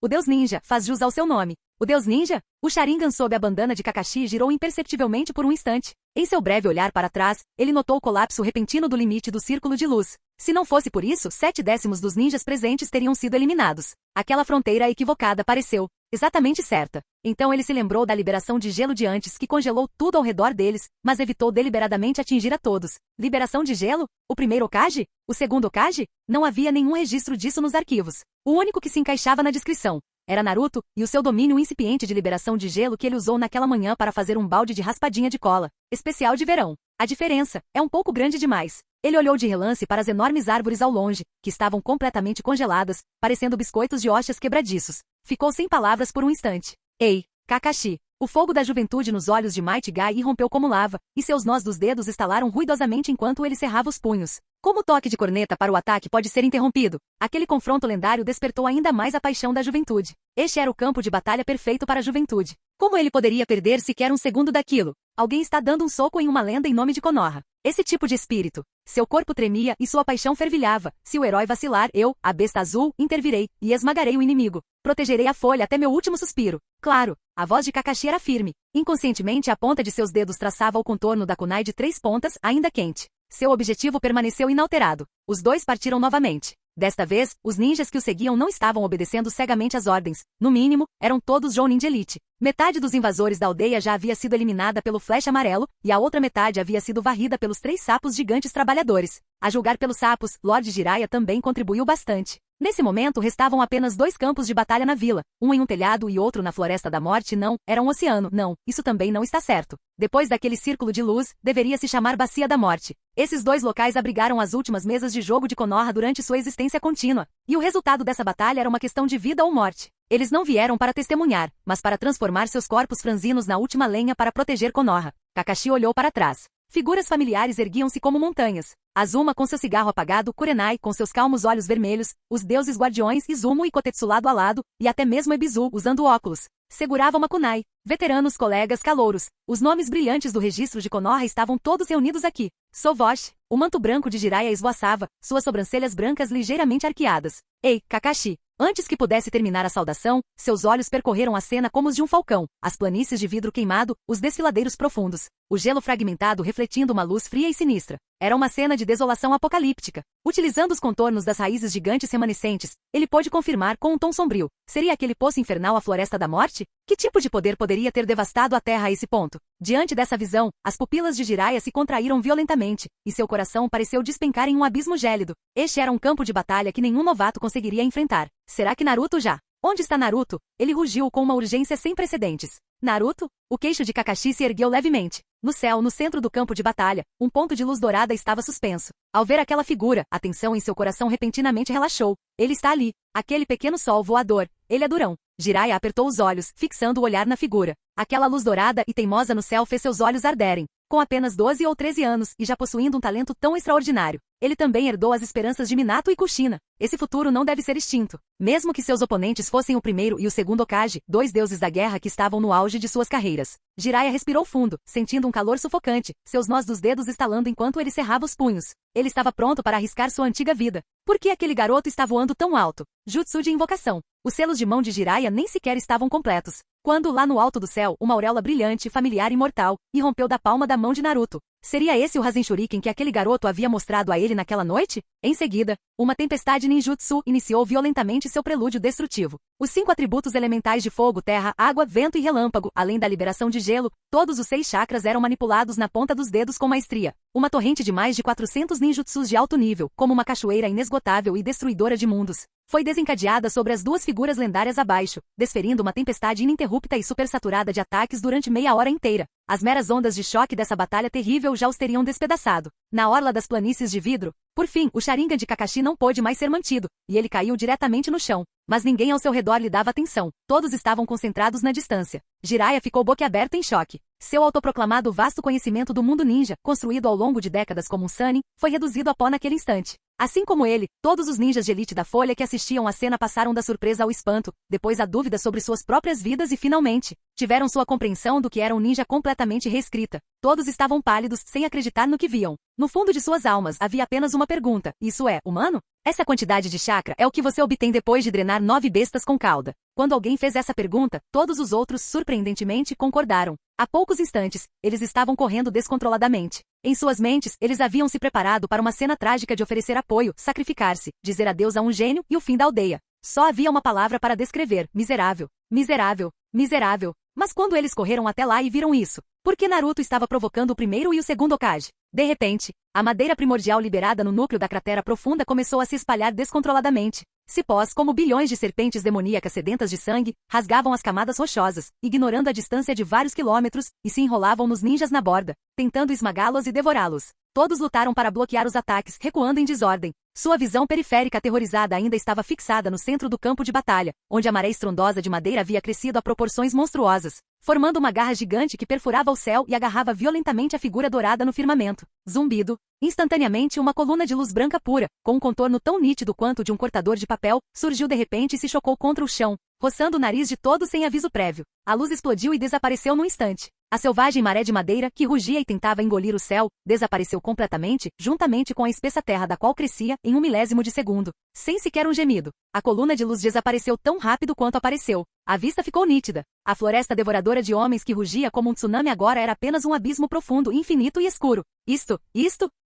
Speaker 1: O Deus Ninja faz jus ao seu nome. O Deus Ninja? O Sharingan sob a bandana de Kakashi girou imperceptivelmente por um instante. Em seu breve olhar para trás, ele notou o colapso repentino do limite do círculo de luz. Se não fosse por isso, 7/10 dos ninjas presentes teriam sido eliminados. Aquela fronteira equivocada pareceu exatamente certa. Então ele se lembrou da liberação de gelo de antes que congelou tudo ao redor deles, mas evitou deliberadamente atingir a todos. Liberação de gelo? O primeiro Hokage? O segundo Hokage? Não havia nenhum registro disso nos arquivos. O único que se encaixava na descrição era Naruto, e o seu domínio incipiente de liberação de gelo que ele usou naquela manhã para fazer um balde de raspadinha de cola, especial de verão. A diferença é um pouco grande demais. Ele olhou de relance para as enormes árvores ao longe, que estavam completamente congeladas, parecendo biscoitos de hoxas quebradiços. Ficou sem palavras por um instante. Ei, Kakashi! O fogo da juventude nos olhos de Might Guy irrompeu como lava, e seus nós dos dedos estalaram ruidosamente enquanto ele cerrava os punhos. Como o toque de corneta para o ataque pode ser interrompido? Aquele confronto lendário despertou ainda mais a paixão da juventude. Este era o campo de batalha perfeito para a juventude. Como ele poderia perder sequer um segundo daquilo? Alguém está dando um soco em uma lenda em nome de Konoha. Esse tipo de espírito. Seu corpo tremia e sua paixão fervilhava. Se o herói vacilar, eu, a besta azul, intervirei e esmagarei o inimigo. Protegerei a folha até meu último suspiro. Claro, a voz de Kakashi era firme. Inconscientemente a ponta de seus dedos traçava o contorno da kunai de 3 pontas, ainda quente. Seu objetivo permaneceu inalterado. Os dois partiram novamente. Desta vez, os ninjas que o seguiam não estavam obedecendo cegamente às ordens. No mínimo, eram todos Jounin de elite. Metade dos invasores da aldeia já havia sido eliminada pelo Flash Amarelo, e a outra metade havia sido varrida pelos 3 sapos gigantes trabalhadores. A julgar pelos sapos, Lord Jiraiya também contribuiu bastante. Nesse momento restavam apenas 2 campos de batalha na vila, um em um telhado e outro na Floresta da Morte. Não, era um oceano. Não, isso também não está certo. Depois daquele círculo de luz, deveria se chamar Bacia da Morte. Esses 2 locais abrigaram as últimas mesas de jogo de Konoha durante sua existência contínua, e o resultado dessa batalha era uma questão de vida ou morte. Eles não vieram para testemunhar, mas para transformar seus corpos franzinos na última lenha para proteger Konoha. Kakashi olhou para trás. Figuras familiares erguiam-se como montanhas. Azuma com seu cigarro apagado, Kurenai com seus calmos olhos vermelhos, os deuses guardiões Izumo e Kotetsu lado a lado, e até mesmo Ebisu usando óculos. Segurava uma kunai. Veteranos, colegas, calouros. Os nomes brilhantes do registro de Konoha estavam todos reunidos aqui. Sovoshi. O manto branco de Jiraiya esvoaçava, suas sobrancelhas brancas ligeiramente arqueadas. Ei, Kakashi. Antes que pudesse terminar a saudação, seus olhos percorreram a cena como os de um falcão, as planícies de vidro queimado, os desfiladeiros profundos, o gelo fragmentado refletindo uma luz fria e sinistra. Era uma cena de desolação apocalíptica. Utilizando os contornos das raízes gigantes remanescentes, ele pôde confirmar com um tom sombrio. Seria aquele poço infernal a Floresta da Morte? Que tipo de poder poderia ter devastado a Terra a esse ponto? Diante dessa visão, as pupilas de Jiraiya se contraíram violentamente, e seu coração pareceu despencar em um abismo gélido. Este era um campo de batalha que nenhum novato conseguiria enfrentar. Será que Naruto já? Onde está Naruto? Ele rugiu com uma urgência sem precedentes. Naruto? O queixo de Kakashi se ergueu levemente. No céu, no centro do campo de batalha, um ponto de luz dourada estava suspenso. Ao ver aquela figura, a tensão em seu coração repentinamente relaxou. Ele está ali. Aquele pequeno sol voador. Ele é durão. Jiraiya apertou os olhos, fixando o olhar na figura. Aquela luz dourada e teimosa no céu fez seus olhos arderem. Com apenas 12 ou 13 anos e já possuindo um talento tão extraordinário, ele também herdou as esperanças de Minato e Kushina. Esse futuro não deve ser extinto. Mesmo que seus oponentes fossem o primeiro e o segundo Hokage, 2 deuses da guerra que estavam no auge de suas carreiras. Jiraiya respirou fundo, sentindo um calor sufocante, seus nós dos dedos estalando enquanto ele cerrava os punhos. Ele estava pronto para arriscar sua antiga vida. Por que aquele garoto está voando tão alto? Jutsu de invocação. Os selos de mão de Jiraiya nem sequer estavam completos. Quando, lá no alto do céu, uma auréola brilhante, familiar e mortal, irrompeu da palma da mão de Naruto. Seria esse o Rasen Shuriken que aquele garoto havia mostrado a ele naquela noite? Em seguida, uma tempestade ninjutsu iniciou violentamente seu prelúdio destrutivo. Os 5 atributos elementais de fogo, terra, água, vento e relâmpago, além da liberação de gelo, todos os 6 chakras eram manipulados na ponta dos dedos com maestria. Uma torrente de mais de 400 ninjutsus de alto nível, como uma cachoeira inesgotável e destruidora de mundos, foi desencadeada sobre as 2 figuras lendárias abaixo, desferindo uma tempestade ininterrupta e supersaturada de ataques durante meia hora inteira. As meras ondas de choque dessa batalha terrível já os teriam despedaçado. Na orla das planícies de vidro, por fim, o Sharingan de Kakashi não pôde mais ser mantido, e ele caiu diretamente no chão. Mas ninguém ao seu redor lhe dava atenção. Todos estavam concentrados na distância. Jiraiya ficou boquiaberto em choque. Seu autoproclamado vasto conhecimento do mundo ninja, construído ao longo de décadas como um Sannin, foi reduzido a pó naquele instante. Assim como ele, todos os ninjas de elite da Folha que assistiam à cena passaram da surpresa ao espanto, depois a dúvida sobre suas próprias vidas e finalmente, tiveram sua compreensão do que era um ninja completamente reescrita. Todos estavam pálidos, sem acreditar no que viam. No fundo de suas almas havia apenas uma pergunta: isso é humano? Essa quantidade de chakra é o que você obtém depois de drenar 9 bestas com cauda. Quando alguém fez essa pergunta, todos os outros, surpreendentemente, concordaram. Há poucos instantes, eles estavam correndo descontroladamente. Em suas mentes, eles haviam se preparado para uma cena trágica de oferecer apoio, sacrificar-se, dizer adeus a um gênio e o fim da aldeia. Só havia uma palavra para descrever: miserável, miserável, miserável. Mas quando eles correram até lá e viram isso, por que Naruto estava provocando o primeiro e o segundo Hokage? De repente, a madeira primordial liberada no núcleo da cratera profunda começou a se espalhar descontroladamente. Cipós, como bilhões de serpentes demoníacas sedentas de sangue, rasgavam as camadas rochosas, ignorando a distância de vários quilômetros, e se enrolavam nos ninjas na borda, tentando esmagá-los e devorá-los. Todos lutaram para bloquear os ataques, recuando em desordem. Sua visão periférica aterrorizada ainda estava fixada no centro do campo de batalha, onde a maré estrondosa de madeira havia crescido a proporções monstruosas, formando uma garra gigante que perfurava o céu e agarrava violentamente a figura dourada no firmamento. Zumbido. Instantaneamente uma coluna de luz branca pura, com um contorno tão nítido quanto de um cortador de papel, surgiu de repente e se chocou contra o chão, roçando o nariz de todos sem aviso prévio. A luz explodiu e desapareceu num instante. A selvagem maré de madeira, que rugia e tentava engolir o céu, desapareceu completamente, juntamente com a espessa terra da qual crescia, em um milésimo de segundo. Sem sequer um gemido. A coluna de luz desapareceu tão rápido quanto apareceu. A vista ficou nítida. A floresta devoradora de homens que rugia como um tsunami agora era apenas um abismo profundo, infinito e escuro. Isto...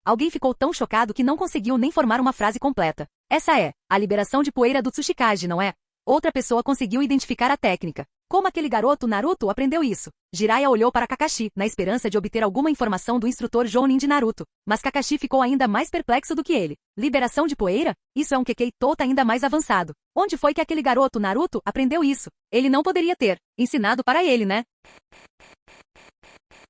Speaker 1: Alguém ficou tão chocado que não conseguiu nem formar uma frase completa. Essa é a liberação de poeira do Tsuchikage, não é? Outra pessoa conseguiu identificar a técnica. Como aquele garoto Naruto aprendeu isso? Jiraiya olhou para Kakashi, na esperança de obter alguma informação do instrutor Jounin de Naruto, mas Kakashi ficou ainda mais perplexo do que ele. Liberação de poeira? Isso é um Kekkei Tota ainda mais avançado. Onde foi que aquele garoto Naruto aprendeu isso? Ele não poderia ter ensinado para ele, né?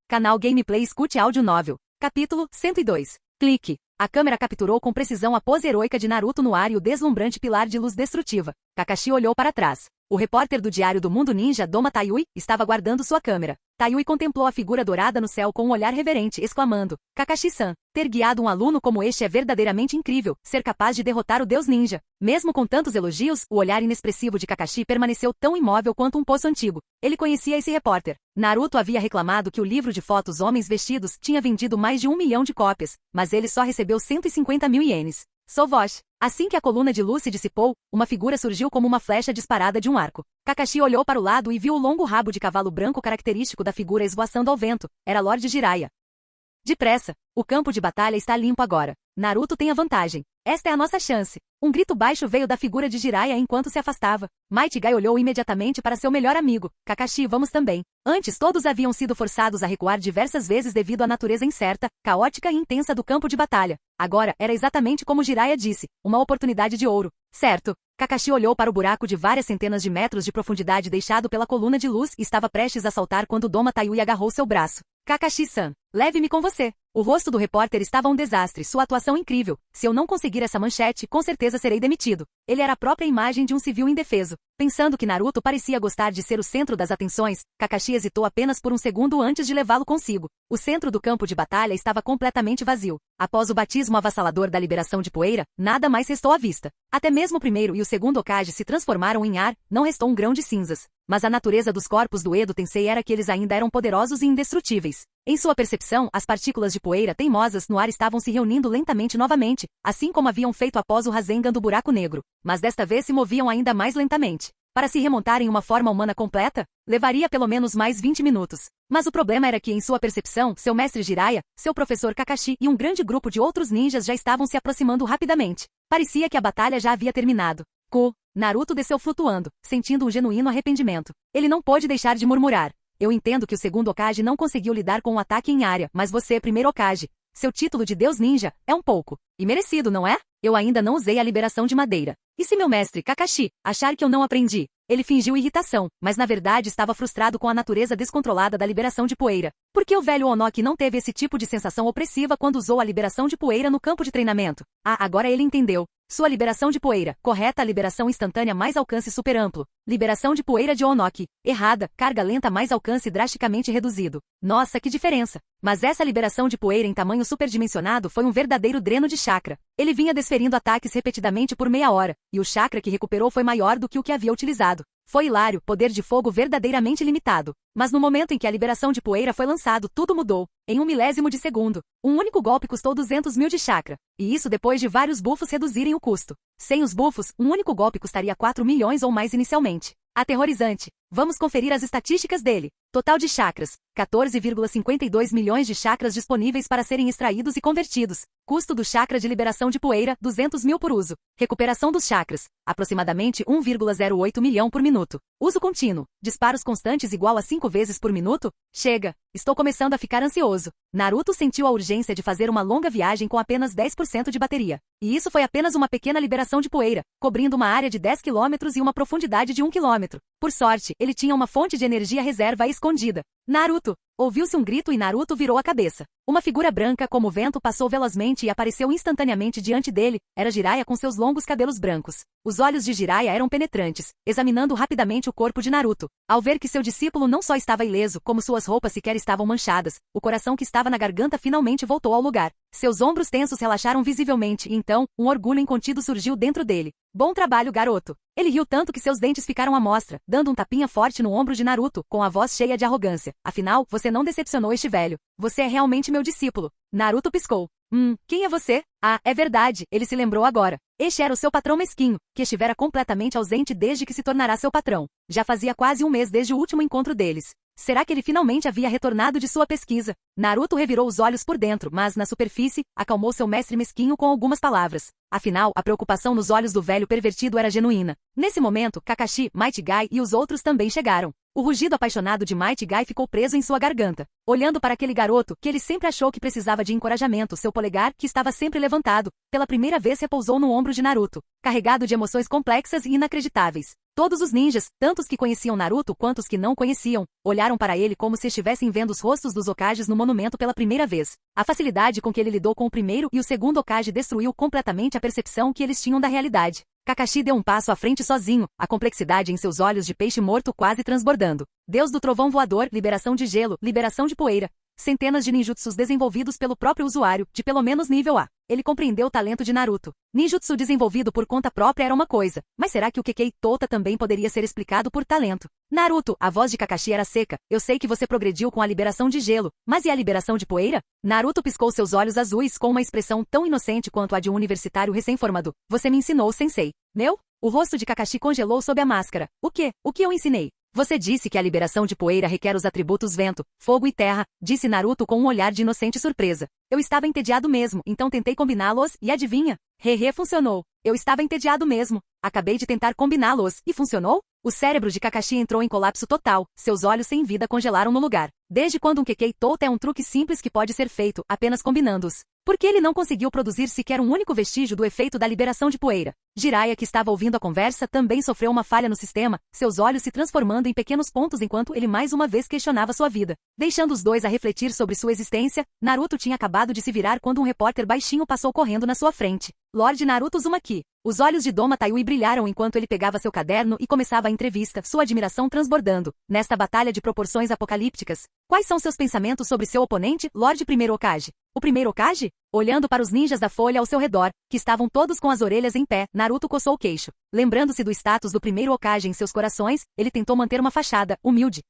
Speaker 1: Canal Gameplay escute áudio novel. Capítulo 102. Clique. A câmera capturou com precisão a pose heroica de Naruto no ar e o deslumbrante pilar de luz destrutiva. Kakashi olhou para trás. O repórter do Diário do Mundo Ninja, Doma Tayui, estava guardando sua câmera. Tayui contemplou a figura dourada no céu com um olhar reverente, exclamando: Kakashi-san, ter guiado um aluno como este é verdadeiramente incrível, ser capaz de derrotar o Deus Ninja. Mesmo com tantos elogios, o olhar inexpressivo de Kakashi permaneceu tão imóvel quanto um poço antigo. Ele conhecia esse repórter. Naruto havia reclamado que o livro de fotos Homens Vestidos tinha vendido mais de 1 milhão de cópias, mas ele só recebeu 150 mil ienes. Sovosh. Assim que a coluna de luz se dissipou, uma figura surgiu como uma flecha disparada de um arco. Kakashi olhou para o lado e viu o longo rabo de cavalo branco característico da figura esvoaçando ao vento. Era Lord Jiraiya. Depressa. O campo de batalha está limpo agora. Naruto tem a vantagem. Esta é a nossa chance. Um grito baixo veio da figura de Jiraiya enquanto se afastava. Might Guy olhou imediatamente para seu melhor amigo. Kakashi, vamos também. Antes todos haviam sido forçados a recuar diversas vezes devido à natureza incerta, caótica e intensa do campo de batalha. Agora, era exatamente como Jiraiya disse, uma oportunidade de ouro. Certo. Kakashi olhou para o buraco de várias centenas de metros de profundidade deixado pela coluna de luz e estava prestes a saltar quando Doma Tayui agarrou seu braço. Kakashi-san, leve-me com você. O rosto do repórter estava um desastre, sua atuação incrível. Se eu não conseguir essa manchete, com certeza serei demitido. Ele era a própria imagem de um civil indefeso. Pensando que Naruto parecia gostar de ser o centro das atenções, Kakashi hesitou apenas por um segundo antes de levá-lo consigo. O centro do campo de batalha estava completamente vazio. Após o batismo avassalador da liberação de poeira, nada mais restou à vista. Até mesmo o primeiro e o segundo Hokage se transformaram em ar, não restou um grão de cinzas. Mas a natureza dos corpos do Edo Tensei era que eles ainda eram poderosos e indestrutíveis. Em sua percepção, as partículas de poeira teimosas no ar estavam se reunindo lentamente novamente, assim como haviam feito após o Rasengan do Buraco Negro. Mas desta vez se moviam ainda mais lentamente. Para se remontar em uma forma humana completa, levaria pelo menos mais 20 minutos. Mas o problema era que, em sua percepção, seu mestre Jiraiya, seu professor Kakashi e um grande grupo de outros ninjas já estavam se aproximando rapidamente. Parecia que a batalha já havia terminado. Naruto desceu flutuando, sentindo um genuíno arrependimento. Ele não pôde deixar de murmurar. Eu entendo que o segundo Hokage não conseguiu lidar com o ataque em área, mas você, primeiro Hokage. Seu título de Deus Ninja é um pouco. E merecido, não é? Eu ainda não usei a liberação de madeira. E se meu mestre, Kakashi, achar que eu não aprendi? Ele fingiu irritação, mas na verdade estava frustrado com a natureza descontrolada da liberação de poeira. Por que o velho Onoki não teve esse tipo de sensação opressiva quando usou a liberação de poeira no campo de treinamento? Ah, agora ele entendeu. Sua liberação de poeira. Correta, liberação instantânea mais alcance super amplo. Liberação de poeira de Onoki. Errada, carga lenta mais alcance drasticamente reduzido. Nossa, que diferença. Mas essa liberação de poeira em tamanho superdimensionado foi um verdadeiro dreno de chakra. Ele vinha desferindo ataques repetidamente por meia hora, e o chakra que recuperou foi maior do que o que havia utilizado. Foi hilário, poder de fogo verdadeiramente limitado. Mas no momento em que a liberação de poeira foi lançado, tudo mudou. Em 1 milésimo de segundo. Um único golpe custou 200 mil de chakra. E isso depois de vários buffos reduzirem o custo. Sem os buffos, um único golpe custaria 4 milhões ou mais inicialmente. Aterrorizante. Vamos conferir as estatísticas dele. Total de chakras. 14,52 milhões de chakras disponíveis para serem extraídos e convertidos. Custo do chakra de liberação de poeira, 200 mil por uso. Recuperação dos chakras. Aproximadamente 1,08 milhão por minuto. Uso contínuo. Disparos constantes igual a 5 vezes por minuto? Chega. Estou começando a ficar ansioso. Naruto sentiu a urgência de fazer uma longa viagem com apenas 10% de bateria. E isso foi apenas uma pequena liberação de poeira, cobrindo uma área de 10 km e uma profundidade de 1 km. Por sorte, ele tinha uma fonte de energia reserva escondida. Naruto! Ouviu-se um grito e Naruto virou a cabeça. Uma figura branca como o vento passou velozmente e apareceu instantaneamente diante dele. Era Jiraiya com seus longos cabelos brancos. Os olhos de Jiraiya eram penetrantes, examinando rapidamente o corpo de Naruto. Ao ver que seu discípulo não só estava ileso, como suas roupas sequer estavam manchadas, o coração que estava na garganta finalmente voltou ao lugar. Seus ombros tensos relaxaram visivelmente e então, um orgulho incontido surgiu dentro dele. Bom trabalho, garoto! Ele riu tanto que seus dentes ficaram à mostra, dando um tapinha forte no ombro de Naruto, com a voz cheia de arrogância. Afinal, você não decepcionou este velho. Você é realmente meu discípulo. Naruto piscou. Quem é você? Ah, é verdade, ele se lembrou agora. Este era o seu patrão mesquinho, que estivera completamente ausente desde que se tornará seu patrão. Já fazia quase um mês desde o último encontro deles. Será que ele finalmente havia retornado de sua pesquisa? Naruto revirou os olhos por dentro, mas, na superfície, acalmou seu mestre mesquinho com algumas palavras. Afinal, a preocupação nos olhos do velho pervertido era genuína. Nesse momento, Kakashi, Might Guy e os outros também chegaram. O rugido apaixonado de Might Guy ficou preso em sua garganta. Olhando para aquele garoto, que ele sempre achou que precisava de encorajamento, seu polegar, que estava sempre levantado, pela primeira vez repousou no ombro de Naruto, carregado de emoções complexas e inacreditáveis. Todos os ninjas, tanto os que conheciam Naruto quanto os que não conheciam, olharam para ele como se estivessem vendo os rostos dos Hokages no monumento pela primeira vez. A facilidade com que ele lidou com o primeiro e o segundo Hokage destruiu completamente a percepção que eles tinham da realidade. Kakashi deu um passo à frente sozinho, a complexidade em seus olhos de peixe morto quase transbordando. Deus do trovão voador, liberação de gelo, liberação de poeira. Centenas de ninjutsus desenvolvidos pelo próprio usuário, de pelo menos nível A. Ele compreendeu o talento de Naruto. Ninjutsu desenvolvido por conta própria era uma coisa, mas será que o Kekei Tota também poderia ser explicado por talento? Naruto, a voz de Kakashi era seca. Eu sei que você progrediu com a liberação de gelo, mas e a liberação de poeira? Naruto piscou seus olhos azuis com uma expressão tão inocente quanto a de um universitário recém-formado. Você me ensinou, sensei. Meu? O rosto de Kakashi congelou sob a máscara. O quê? O que eu ensinei? Você disse que a liberação de poeira requer os atributos vento, fogo e terra, disse Naruto com um olhar de inocente surpresa. Eu estava entediado mesmo, então tentei combiná-los e adivinha? Funcionou. Eu estava entediado mesmo. Acabei de tentar combiná-los e funcionou? O cérebro de Kakashi entrou em colapso total, seus olhos sem vida congelaram no lugar. Desde quando um Kekei Tota é um truque simples que pode ser feito, apenas combinando-os? Por que ele não conseguiu produzir sequer um único vestígio do efeito da liberação de poeira? Jiraiya, que estava ouvindo a conversa, também sofreu uma falha no sistema, seus olhos se transformando em pequenos pontos enquanto ele mais uma vez questionava sua vida. Deixando os dois a refletir sobre sua existência, Naruto tinha acabado de se virar quando um repórter baixinho passou correndo na sua frente. Lord Naruto Uzumaki. Os olhos de Doma Taiui brilharam enquanto ele pegava seu caderno e começava a entrevista, sua admiração transbordando. Nesta batalha de proporções apocalípticas, quais são seus pensamentos sobre seu oponente, Lord Primeiro Hokage? O primeiro Hokage? Olhando para os ninjas da folha ao seu redor, que estavam todos com as orelhas em pé, Naruto coçou o queixo. Lembrando-se do status do primeiro Hokage em seus corações, ele tentou manter uma fachada, humilde.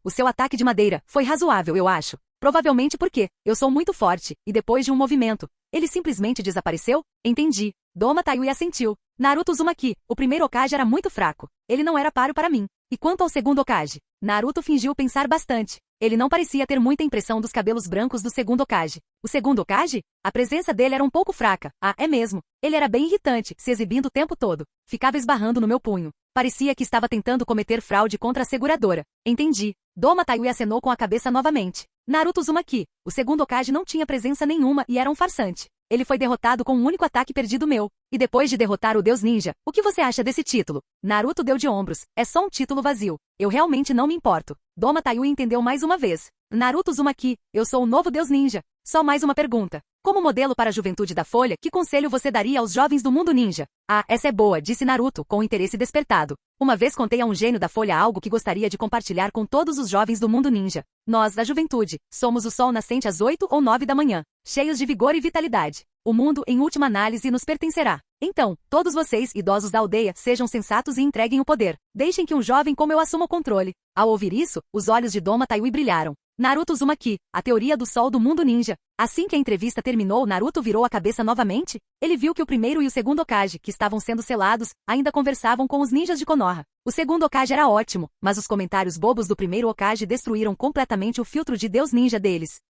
Speaker 1: O seu ataque de madeira foi razoável, eu acho. Provavelmente porque eu sou muito forte, e depois de um movimento, ele simplesmente desapareceu? Entendi. Doma Taiui assentiu. Naruto Uzumaki, o primeiro Hokage era muito fraco. Ele não era páreo para mim. E quanto ao segundo Hokage? Naruto fingiu pensar bastante. Ele não parecia ter muita impressão dos cabelos brancos do segundo Hokage. O segundo Hokage? A presença dele era um pouco fraca. Ah, é mesmo. Ele era bem irritante, se exibindo o tempo todo. Ficava esbarrando no meu punho. Parecia que estava tentando cometer fraude contra a seguradora. Entendi. Doma Taiui acenou com a cabeça novamente. Naruto Uzumaki, o segundo Hokage não tinha presença nenhuma e era um farsante. Ele foi derrotado com um único ataque perdido meu. E depois de derrotar o Deus Ninja, o que você acha desse título? Naruto deu de ombros. É só um título vazio. Eu realmente não me importo. Doma Taiui entendeu mais uma vez. Naruto Uzumaki, eu sou o novo Deus Ninja. Só mais uma pergunta. Como modelo para a juventude da Folha, que conselho você daria aos jovens do mundo ninja? Ah, essa é boa, disse Naruto, com interesse despertado. Uma vez contei a um gênio da Folha algo que gostaria de compartilhar com todos os jovens do mundo ninja. Nós, da juventude, somos o sol nascente às 8 ou 9 da manhã, cheios de vigor e vitalidade. O mundo, em última análise, nos pertencerá. Então, todos vocês, idosos da aldeia, sejam sensatos e entreguem o poder. Deixem que um jovem como eu assuma o controle. Ao ouvir isso, os olhos de Doma Taiui brilharam. Naruto Uzumaki, a teoria do sol do mundo ninja. Assim que a entrevista terminou, Naruto virou a cabeça novamente. Ele viu que o primeiro e o segundo Hokage, que estavam sendo selados, ainda conversavam com os ninjas de Konoha. O segundo Hokage era ótimo, mas os comentários bobos do primeiro Hokage destruíram completamente o filtro de Deus Ninja deles.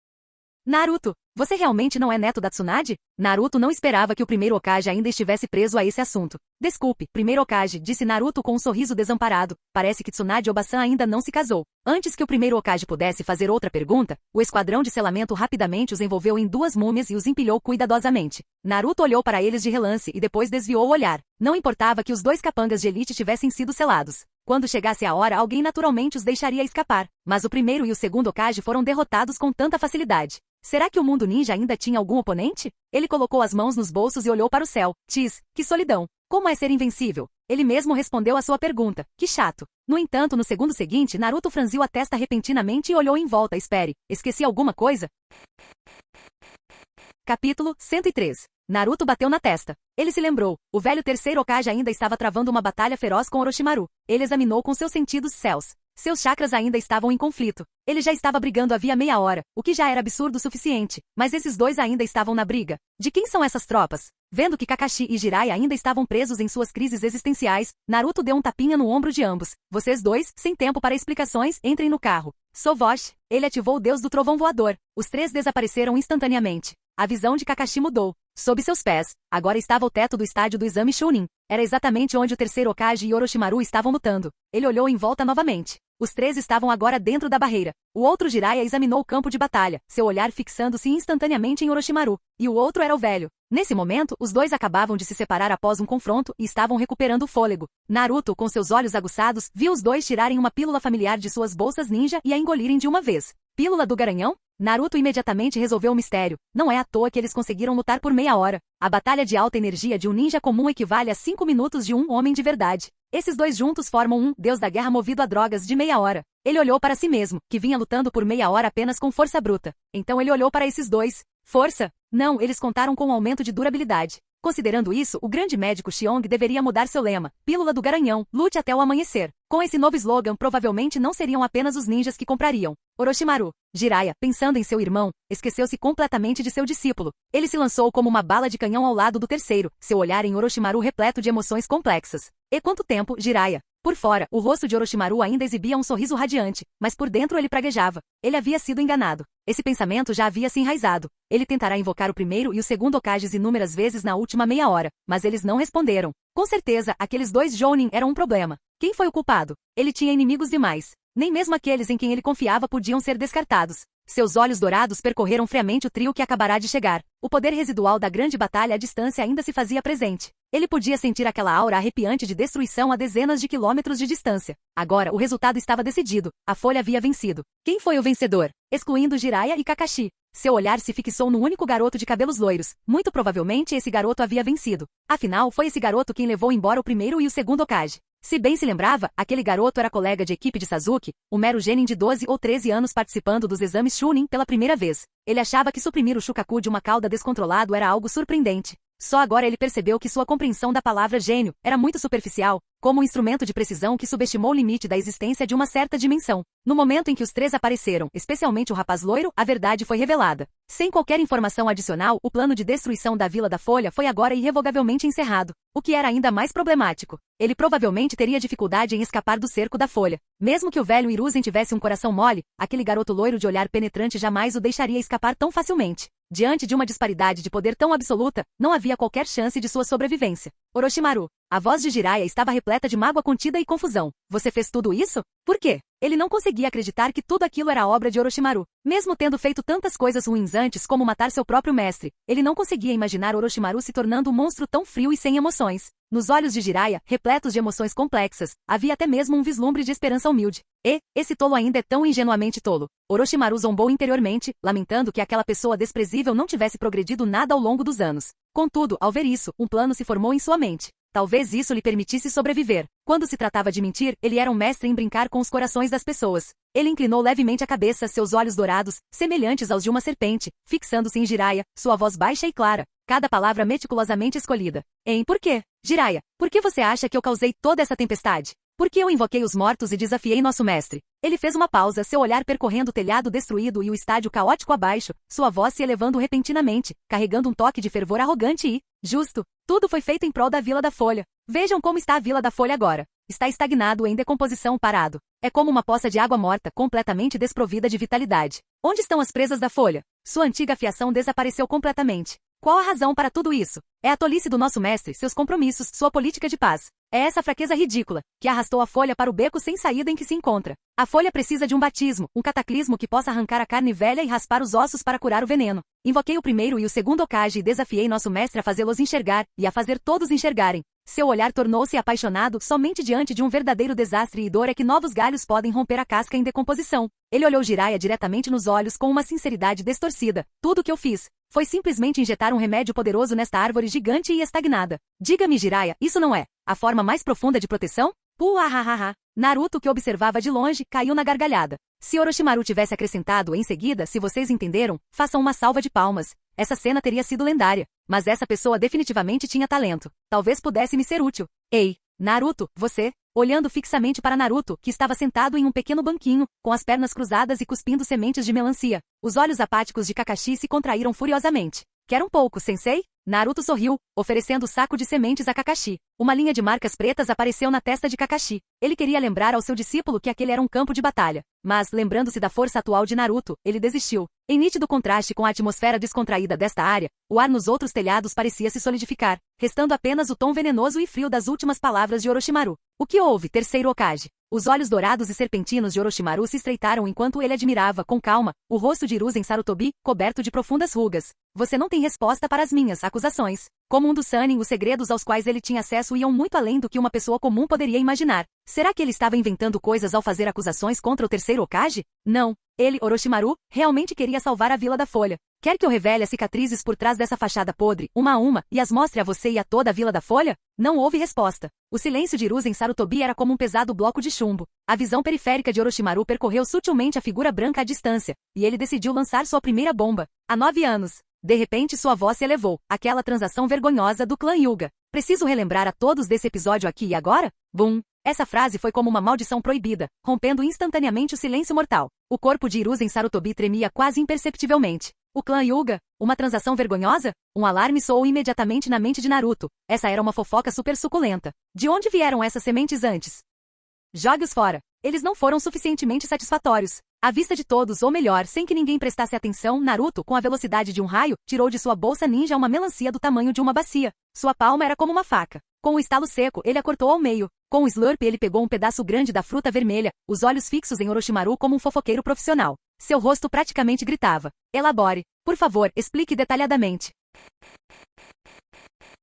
Speaker 1: Naruto, você realmente não é neto da Tsunade? Naruto não esperava que o primeiro Hokage ainda estivesse preso a esse assunto. Desculpe, primeiro Hokage, disse Naruto com um sorriso desamparado. Parece que Tsunade Obasan ainda não se casou. Antes que o primeiro Hokage pudesse fazer outra pergunta, o esquadrão de selamento rapidamente os envolveu em duas múmias e os empilhou cuidadosamente. Naruto olhou para eles de relance e depois desviou o olhar. Não importava que os dois capangas de elite tivessem sido selados. Quando chegasse a hora, alguém naturalmente os deixaria escapar. Mas o primeiro e o segundo Hokage foram derrotados com tanta facilidade. Será que o mundo ninja ainda tinha algum oponente? Ele colocou as mãos nos bolsos e olhou para o céu. Que solidão. Como é ser invencível? Ele mesmo respondeu a sua pergunta. Que chato. No entanto, no segundo seguinte, Naruto franziu a testa repentinamente e olhou em volta. Espere, esqueci alguma coisa? Capítulo 103. Naruto bateu na testa. Ele se lembrou. O velho terceiro Hokage ainda estava travando uma batalha feroz com Orochimaru. Ele examinou com seus sentidos céus. Seus chakras ainda estavam em conflito. Ele já estava brigando havia meia hora, o que já era absurdo o suficiente, mas esses dois ainda estavam na briga. De quem são essas tropas? Vendo que Kakashi e Jiraiya ainda estavam presos em suas crises existenciais, Naruto deu um tapinha no ombro de ambos. Vocês dois, sem tempo para explicações, entrem no carro. Sovosh, ele ativou o deus do trovão voador. Os três desapareceram instantaneamente. A visão de Kakashi mudou. Sob seus pés, agora estava o teto do estádio do exame Chunin. Era exatamente onde o terceiro Hokage e Orochimaru estavam lutando. Ele olhou em volta novamente. Os três estavam agora dentro da barreira. O outro Jiraiya examinou o campo de batalha, seu olhar fixando-se instantaneamente em Orochimaru. E o outro era o velho. Nesse momento, os dois acabavam de se separar após um confronto e estavam recuperando o fôlego. Naruto, com seus olhos aguçados, viu os dois tirarem uma pílula familiar de suas bolsas ninja e a engolirem de uma vez. Pílula do Garanhão? Naruto imediatamente resolveu o mistério. Não é à toa que eles conseguiram lutar por meia hora. A batalha de alta energia de um ninja comum equivale a 5 minutos de um homem de verdade. Esses dois juntos formam um deus da guerra movido a drogas de meia hora. Ele olhou para si mesmo, que vinha lutando por meia hora apenas com força bruta. Então ele olhou para esses dois. Força? Não, eles contaram com um aumento de durabilidade. Considerando isso, o grande médico Xiong deveria mudar seu lema. Pílula do Garanhão, lute até o amanhecer. Com esse novo slogan, provavelmente não seriam apenas os ninjas que comprariam. Orochimaru. Jiraiya, pensando em seu irmão, esqueceu-se completamente de seu discípulo. Ele se lançou como uma bala de canhão ao lado do terceiro, seu olhar em Orochimaru repleto de emoções complexas. E quanto tempo, Jiraiya? Por fora, o rosto de Orochimaru ainda exibia um sorriso radiante, mas por dentro ele praguejava. Ele havia sido enganado. Esse pensamento já havia se enraizado. Ele tentará invocar o primeiro e o segundo Hokages inúmeras vezes na última meia hora, mas eles não responderam. Com certeza, aqueles dois Jounin eram um problema. Quem foi o culpado? Ele tinha inimigos demais. Nem mesmo aqueles em quem ele confiava podiam ser descartados. Seus olhos dourados percorreram friamente o trio que acabará de chegar. O poder residual da grande batalha à distância ainda se fazia presente. Ele podia sentir aquela aura arrepiante de destruição a dezenas de quilômetros de distância. Agora, o resultado estava decidido. A Folha havia vencido. Quem foi o vencedor? Excluindo Jiraiya e Kakashi. Seu olhar se fixou no único garoto de cabelos loiros. Muito provavelmente esse garoto havia vencido. Afinal, foi esse garoto quem levou embora o primeiro e o segundo Hokage. Se bem se lembrava, aquele garoto era colega de equipe de Sasuke, um mero genin de 12 ou 13 anos participando dos exames Chunin pela primeira vez. Ele achava que suprimir o Shukaku de uma cauda descontrolado era algo surpreendente. Só agora ele percebeu que sua compreensão da palavra gênio era muito superficial, como um instrumento de precisão que subestimou o limite da existência de uma certa dimensão. No momento em que os três apareceram, especialmente o rapaz loiro, a verdade foi revelada. Sem qualquer informação adicional, o plano de destruição da Vila da Folha foi agora irrevogavelmente encerrado, o que era ainda mais problemático. Ele provavelmente teria dificuldade em escapar do cerco da Folha. Mesmo que o velho Hiruzen tivesse um coração mole, aquele garoto loiro de olhar penetrante jamais o deixaria escapar tão facilmente. Diante de uma disparidade de poder tão absoluta, não havia qualquer chance de sua sobrevivência. Orochimaru. A voz de Jiraiya estava repleta de mágoa contida e confusão. Você fez tudo isso? Por quê? Ele não conseguia acreditar que tudo aquilo era obra de Orochimaru. Mesmo tendo feito tantas coisas ruins antes como matar seu próprio mestre, ele não conseguia imaginar Orochimaru se tornando um monstro tão frio e sem emoções. Nos olhos de Jiraiya, repletos de emoções complexas, havia até mesmo um vislumbre de esperança humilde. E, esse tolo ainda é tão ingenuamente tolo. Orochimaru zombou interiormente, lamentando que aquela pessoa desprezível não tivesse progredido nada ao longo dos anos. Contudo, ao ver isso, um plano se formou em sua mente. Talvez isso lhe permitisse sobreviver. Quando se tratava de mentir, ele era um mestre em brincar com os corações das pessoas. Ele inclinou levemente a cabeça, seus olhos dourados, semelhantes aos de uma serpente, fixando-se em Jiraiya, sua voz baixa e clara, cada palavra meticulosamente escolhida. Por quê? Jiraiya, por que você acha que eu causei toda essa tempestade? Por que eu invoquei os mortos e desafiei nosso mestre? Ele fez uma pausa, seu olhar percorrendo o telhado destruído e o estádio caótico abaixo, sua voz se elevando repentinamente, carregando um toque de fervor arrogante e, justo, tudo foi feito em prol da Vila da Folha. Vejam como está a Vila da Folha agora. Está estagnado em decomposição, parado. É como uma poça de água morta, completamente desprovida de vitalidade. Onde estão as presas da Folha? Sua antiga fiação desapareceu completamente. Qual a razão para tudo isso? É a tolice do nosso mestre, seus compromissos, sua política de paz. É essa fraqueza ridícula, que arrastou a Folha para o beco sem saída em que se encontra. A Folha precisa de um batismo, um cataclismo que possa arrancar a carne velha e raspar os ossos para curar o veneno. Invoquei o primeiro e o segundo Hokage e desafiei nosso mestre a fazê-los enxergar, e a fazer todos enxergarem. Seu olhar tornou-se apaixonado somente diante de um verdadeiro desastre e dor é que novos galhos podem romper a casca em decomposição. Ele olhou Jiraiya diretamente nos olhos com uma sinceridade distorcida. Tudo o que eu fiz foi simplesmente injetar um remédio poderoso nesta árvore gigante e estagnada. Diga-me, Jiraiya, isso não é a forma mais profunda de proteção? Puahahaha. Naruto, que observava de longe, caiu na gargalhada. Se Orochimaru tivesse acrescentado em seguida, se vocês entenderam, façam uma salva de palmas. Essa cena teria sido lendária. Mas essa pessoa definitivamente tinha talento. Talvez pudesse me ser útil. Ei, Naruto, você... olhando fixamente para Naruto, que estava sentado em um pequeno banquinho, com as pernas cruzadas e cuspindo sementes de melancia. Os olhos apáticos de Kakashi se contraíram furiosamente. Quer um pouco, sensei? Naruto sorriu, oferecendo o saco de sementes a Kakashi. Uma linha de marcas pretas apareceu na testa de Kakashi. Ele queria lembrar ao seu discípulo que aquele era um campo de batalha. Mas, lembrando-se da força atual de Naruto, ele desistiu. Em nítido contraste com a atmosfera descontraída desta área, o ar nos outros telhados parecia se solidificar, restando apenas o tom venenoso e frio das últimas palavras de Orochimaru. O que houve, terceiro Hokage? Os olhos dourados e serpentinos de Orochimaru se estreitaram enquanto ele admirava, com calma, o rosto de Hiruzen Sarutobi, coberto de profundas rugas. Você não tem resposta para as minhas acusações. Como um dos Sannin, os segredos aos quais ele tinha acesso iam muito além do que uma pessoa comum poderia imaginar. Será que ele estava inventando coisas ao fazer acusações contra o terceiro Hokage? Não. Ele, Orochimaru, realmente queria salvar a Vila da Folha. Quer que eu revele as cicatrizes por trás dessa fachada podre, uma a uma, e as mostre a você e a toda a Vila da Folha? Não houve resposta. O silêncio de Hiruzen Sarutobi era como um pesado bloco de chumbo. A visão periférica de Orochimaru percorreu sutilmente a figura branca à distância, e ele decidiu lançar sua primeira bomba. Há 9 anos. De repente sua voz se elevou. Aquela transação vergonhosa do clã Hyuga. Preciso relembrar a todos desse episódio aqui e agora? Bum! Essa frase foi como uma maldição proibida, rompendo instantaneamente o silêncio mortal. O corpo de Hiruzen Sarutobi tremia quase imperceptivelmente. O clã Hyuga? Uma transação vergonhosa? Um alarme soou imediatamente na mente de Naruto. Essa era uma fofoca super suculenta. De onde vieram essas sementes antes? Jogue-os fora. Eles não foram suficientemente satisfatórios. À vista de todos, ou melhor, sem que ninguém prestasse atenção, Naruto, com a velocidade de um raio, tirou de sua bolsa ninja uma melancia do tamanho de uma bacia. Sua palma era como uma faca. Com o estalo seco, ele a cortou ao meio. Com o slurp, ele pegou um pedaço grande da fruta vermelha, os olhos fixos em Orochimaru como um fofoqueiro profissional. Seu rosto praticamente gritava. Elabore. Por favor, explique detalhadamente.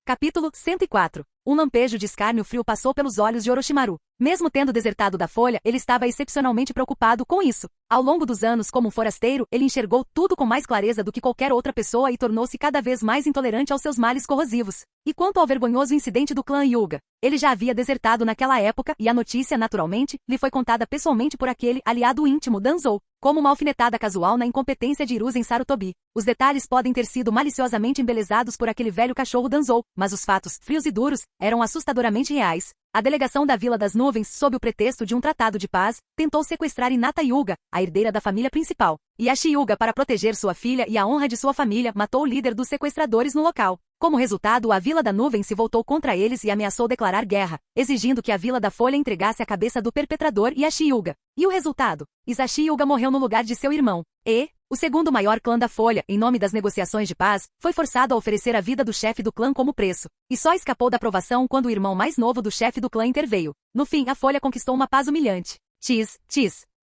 Speaker 1: Capítulo 104. Um lampejo de escárnio frio passou pelos olhos de Orochimaru. Mesmo tendo desertado da Folha, ele estava excepcionalmente preocupado com isso. Ao longo dos anos, como um forasteiro, ele enxergou tudo com mais clareza do que qualquer outra pessoa e tornou-se cada vez mais intolerante aos seus males corrosivos. E quanto ao vergonhoso incidente do clã Hyuga, ele já havia desertado naquela época e a notícia, naturalmente, lhe foi contada pessoalmente por aquele aliado íntimo Danzou, como uma alfinetada casual na incompetência de Hiruzen Sarutobi. Os detalhes podem ter sido maliciosamente embelezados por aquele velho cachorro Danzou, mas os fatos, frios e duros, eram assustadoramente reais. A delegação da Vila das Nuvens, sob o pretexto de um tratado de paz, tentou sequestrar Hinata Hyuga, a herdeira da família principal. Yashi Hyuga, para proteger sua filha e a honra de sua família, matou o líder dos sequestradores no local. Como resultado, a Vila da Nuvem se voltou contra eles e ameaçou declarar guerra, exigindo que a Vila da Folha entregasse a cabeça do perpetrador Yashi Hyuga. E o resultado? Hisashi Hyuga morreu no lugar de seu irmão. E o segundo maior clã da Folha, em nome das negociações de paz, foi forçado a oferecer a vida do chefe do clã como preço. E só escapou da aprovação quando o irmão mais novo do chefe do clã interveio. No fim, a Folha conquistou uma paz humilhante. Tis.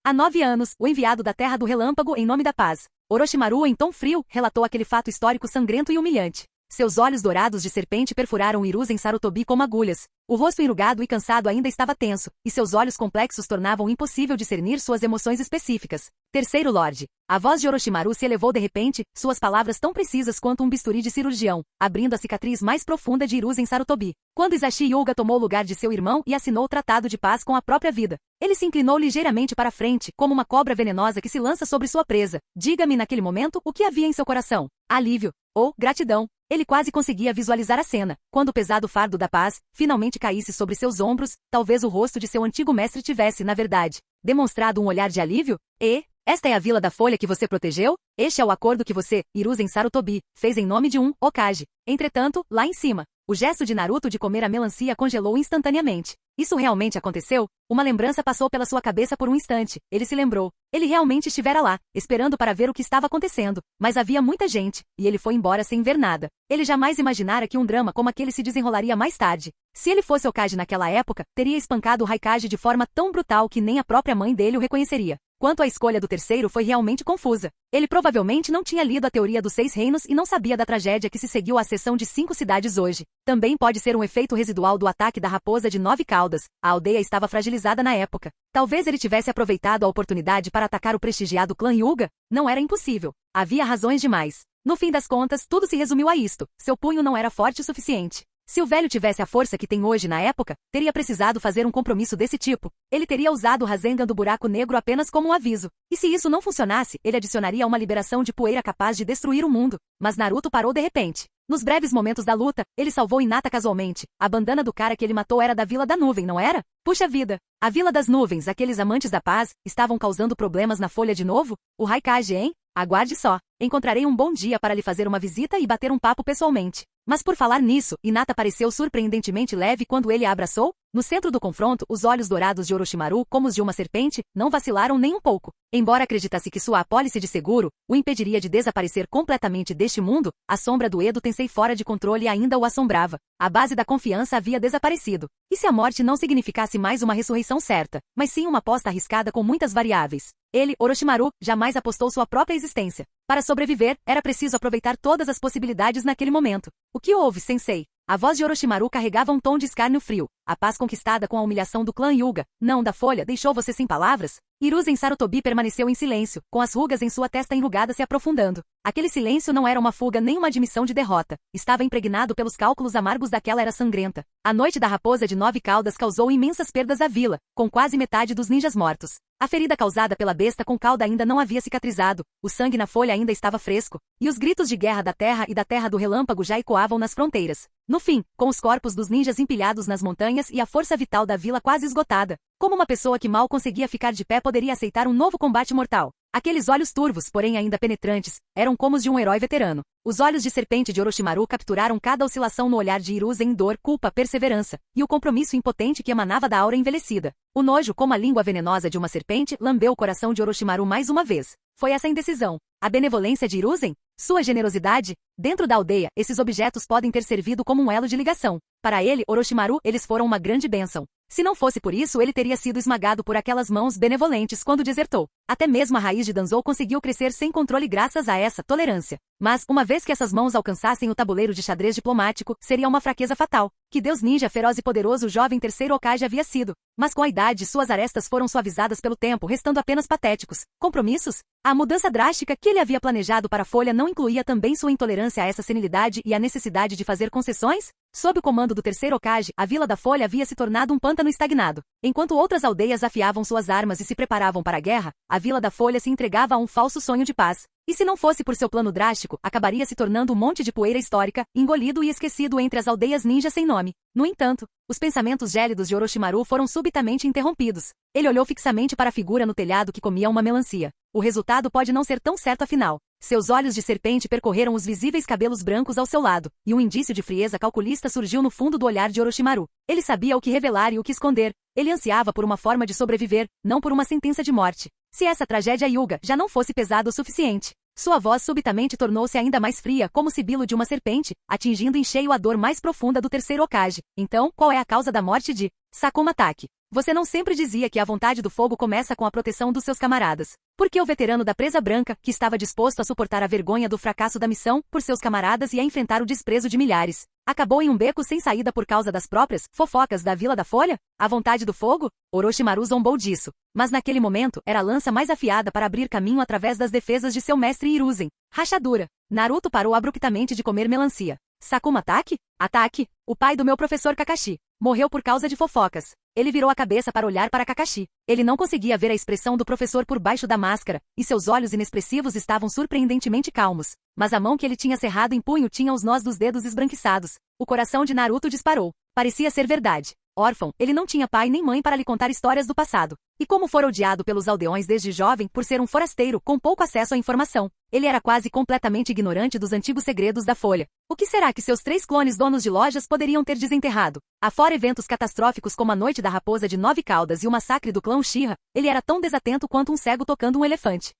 Speaker 1: Há 9 anos, o enviado da Terra do Relâmpago em nome da paz. Orochimaru, em tom frio, relatou aquele fato histórico sangrento e humilhante. Seus olhos dourados de serpente perfuraram Hiruzen Sarutobi como agulhas. O rosto enrugado e cansado ainda estava tenso, e seus olhos complexos tornavam impossível discernir suas emoções específicas. Terceiro Lorde. A voz de Orochimaru se elevou de repente, suas palavras tão precisas quanto um bisturi de cirurgião, abrindo a cicatriz mais profunda de Hiruzen Sarutobi. Quando Hisashi Hyuga tomou o lugar de seu irmão e assinou o tratado de paz com a própria vida, ele se inclinou ligeiramente para frente, como uma cobra venenosa que se lança sobre sua presa. Diga-me naquele momento o que havia em seu coração. Alívio. Ou gratidão. Ele quase conseguia visualizar a cena, quando o pesado fardo da paz finalmente caísse sobre seus ombros, talvez o rosto de seu antigo mestre tivesse, na verdade, demonstrado um olhar de alívio. E esta é a Vila da Folha que você protegeu? Este é o acordo que você, Hiruzen Sarutobi, fez em nome de um Hokage. Entretanto, lá em cima, o gesto de Naruto de comer a melancia congelou instantaneamente. Isso realmente aconteceu? Uma lembrança passou pela sua cabeça por um instante. Ele se lembrou. Ele realmente estivera lá, esperando para ver o que estava acontecendo. Mas havia muita gente, e ele foi embora sem ver nada. Ele jamais imaginara que um drama como aquele se desenrolaria mais tarde. Se ele fosse Hokage naquela época, teria espancado o Raikage de forma tão brutal que nem a própria mãe dele o reconheceria. Quanto à escolha do terceiro foi realmente confusa. Ele provavelmente não tinha lido a teoria dos 6 reinos e não sabia da tragédia que se seguiu à seção de 5 cidades hoje. Também pode ser um efeito residual do ataque da raposa de 9 caudas. A aldeia estava fragilizada na época. Talvez ele tivesse aproveitado a oportunidade para atacar o prestigiado clã Hyuga. Não era impossível. Havia razões demais. No fim das contas, tudo se resumiu a isto. Seu punho não era forte o suficiente. Se o velho tivesse a força que tem hoje na época, teria precisado fazer um compromisso desse tipo. Ele teria usado o Rasengan do buraco negro apenas como um aviso. E se isso não funcionasse, ele adicionaria uma liberação de poeira capaz de destruir o mundo. Mas Naruto parou de repente. Nos breves momentos da luta, ele salvou Hinata casualmente. A bandana do cara que ele matou era da Vila da Nuvem, não era? Puxa vida! A Vila das Nuvens, aqueles amantes da paz, estavam causando problemas na Folha de novo? O Raikage, hein? Aguarde só. Encontrarei um bom dia para lhe fazer uma visita e bater um papo pessoalmente. Mas por falar nisso, Hinata pareceu surpreendentemente leve quando ele a abraçou. No centro do confronto, os olhos dourados de Orochimaru, como os de uma serpente, não vacilaram nem um pouco. Embora acreditasse que sua apólice de seguro o impediria de desaparecer completamente deste mundo, a sombra do Edo Tensei fora de controle ainda o assombrava. A base da confiança havia desaparecido. E se a morte não significasse mais uma ressurreição certa, mas sim uma aposta arriscada com muitas variáveis? Ele, Orochimaru, jamais apostou sua própria existência. Para sobreviver, era preciso aproveitar todas as possibilidades naquele momento. O que houve, sensei? A voz de Orochimaru carregava um tom de escárnio frio. A paz conquistada com a humilhação do clã Hyuga, não da Folha, deixou você sem palavras? Hiruzen Sarutobi permaneceu em silêncio, com as rugas em sua testa enrugada se aprofundando. Aquele silêncio não era uma fuga nem uma admissão de derrota. Estava impregnado pelos cálculos amargos daquela era sangrenta. A noite da Raposa de 9 Caudas causou imensas perdas à vila, com quase metade dos ninjas mortos. A ferida causada pela besta com cauda ainda não havia cicatrizado, o sangue na folha ainda estava fresco, e os gritos de guerra da terra e da terra do relâmpago já ecoavam nas fronteiras. No fim, com os corpos dos ninjas empilhados nas montanhas e a força vital da vila quase esgotada, como uma pessoa que mal conseguia ficar de pé poderia aceitar um novo combate mortal? Aqueles olhos turvos, porém ainda penetrantes, eram como os de um herói veterano. Os olhos de serpente de Orochimaru capturaram cada oscilação no olhar de Hiruzen, dor, culpa, perseverança, e o compromisso impotente que emanava da aura envelhecida. O nojo, como a língua venenosa de uma serpente, lambeu o coração de Orochimaru mais uma vez. Foi essa a indecisão. A benevolência de Hiruzen? Sua generosidade? Dentro da aldeia, esses objetos podem ter servido como um elo de ligação. Para ele, Orochimaru, eles foram uma grande bênção. Se não fosse por isso, ele teria sido esmagado por aquelas mãos benevolentes quando desertou. Até mesmo a raiz de Danzou conseguiu crescer sem controle graças a essa tolerância. Mas, uma vez que essas mãos alcançassem o tabuleiro de xadrez diplomático, seria uma fraqueza fatal. Que Deus ninja feroz e poderoso o jovem terceiro Hokage havia sido. Mas com a idade, suas arestas foram suavizadas pelo tempo, restando apenas patéticos. Compromissos? A mudança drástica que ele havia planejado para a Folha não incluía também sua intolerância a essa senilidade e a necessidade de fazer concessões? Sob o comando do terceiro Hokage, a Vila da Folha havia se tornado um pântano estagnado. Enquanto outras aldeias afiavam suas armas e se preparavam para a guerra, a Vila da Folha se entregava a um falso sonho de paz. E se não fosse por seu plano drástico, acabaria se tornando um monte de poeira histórica, engolido e esquecido entre as aldeias ninjas sem nome. No entanto, os pensamentos gélidos de Orochimaru foram subitamente interrompidos. Ele olhou fixamente para a figura no telhado que comia uma melancia. O resultado pode não ser tão certo afinal. Seus olhos de serpente percorreram os visíveis cabelos brancos ao seu lado, e um indício de frieza calculista surgiu no fundo do olhar de Orochimaru. Ele sabia o que revelar e o que esconder. Ele ansiava por uma forma de sobreviver, não por uma sentença de morte. Se essa tragédia Hyuga já não fosse pesada o suficiente. Sua voz subitamente tornou-se ainda mais fria, como o sibilo de uma serpente, atingindo em cheio a dor mais profunda do terceiro Hokage. Então, qual é a causa da morte de Sakuma Taki? Você não sempre dizia que a vontade do fogo começa com a proteção dos seus camaradas. Porque o veterano da presa branca, que estava disposto a suportar a vergonha do fracasso da missão, por seus camaradas e a enfrentar o desprezo de milhares, acabou em um beco sem saída por causa das próprias fofocas da Vila da Folha? A vontade do fogo? Orochimaru zombou disso. Mas naquele momento, era a lança mais afiada para abrir caminho através das defesas de seu mestre Hiruzen. Rachadura. Naruto parou abruptamente de comer melancia. Sakuma Taki? Ataque. O pai do meu professor Kakashi. Morreu por causa de fofocas. Ele virou a cabeça para olhar para Kakashi. Ele não conseguia ver a expressão do professor por baixo da máscara, e seus olhos inexpressivos estavam surpreendentemente calmos. Mas a mão que ele tinha cerrado em punho tinha os nós dos dedos esbranquiçados. O coração de Naruto disparou. Parecia ser verdade. Órfão, ele não tinha pai nem mãe para lhe contar histórias do passado. E como fora odiado pelos aldeões desde jovem por ser um forasteiro com pouco acesso à informação, ele era quase completamente ignorante dos antigos segredos da Folha. O que será que seus 3 clones donos de lojas poderiam ter desenterrado? Afora eventos catastróficos como a Noite da Raposa de 9 Caudas e o massacre do clã Uchiha, ele era tão desatento quanto um cego tocando um elefante.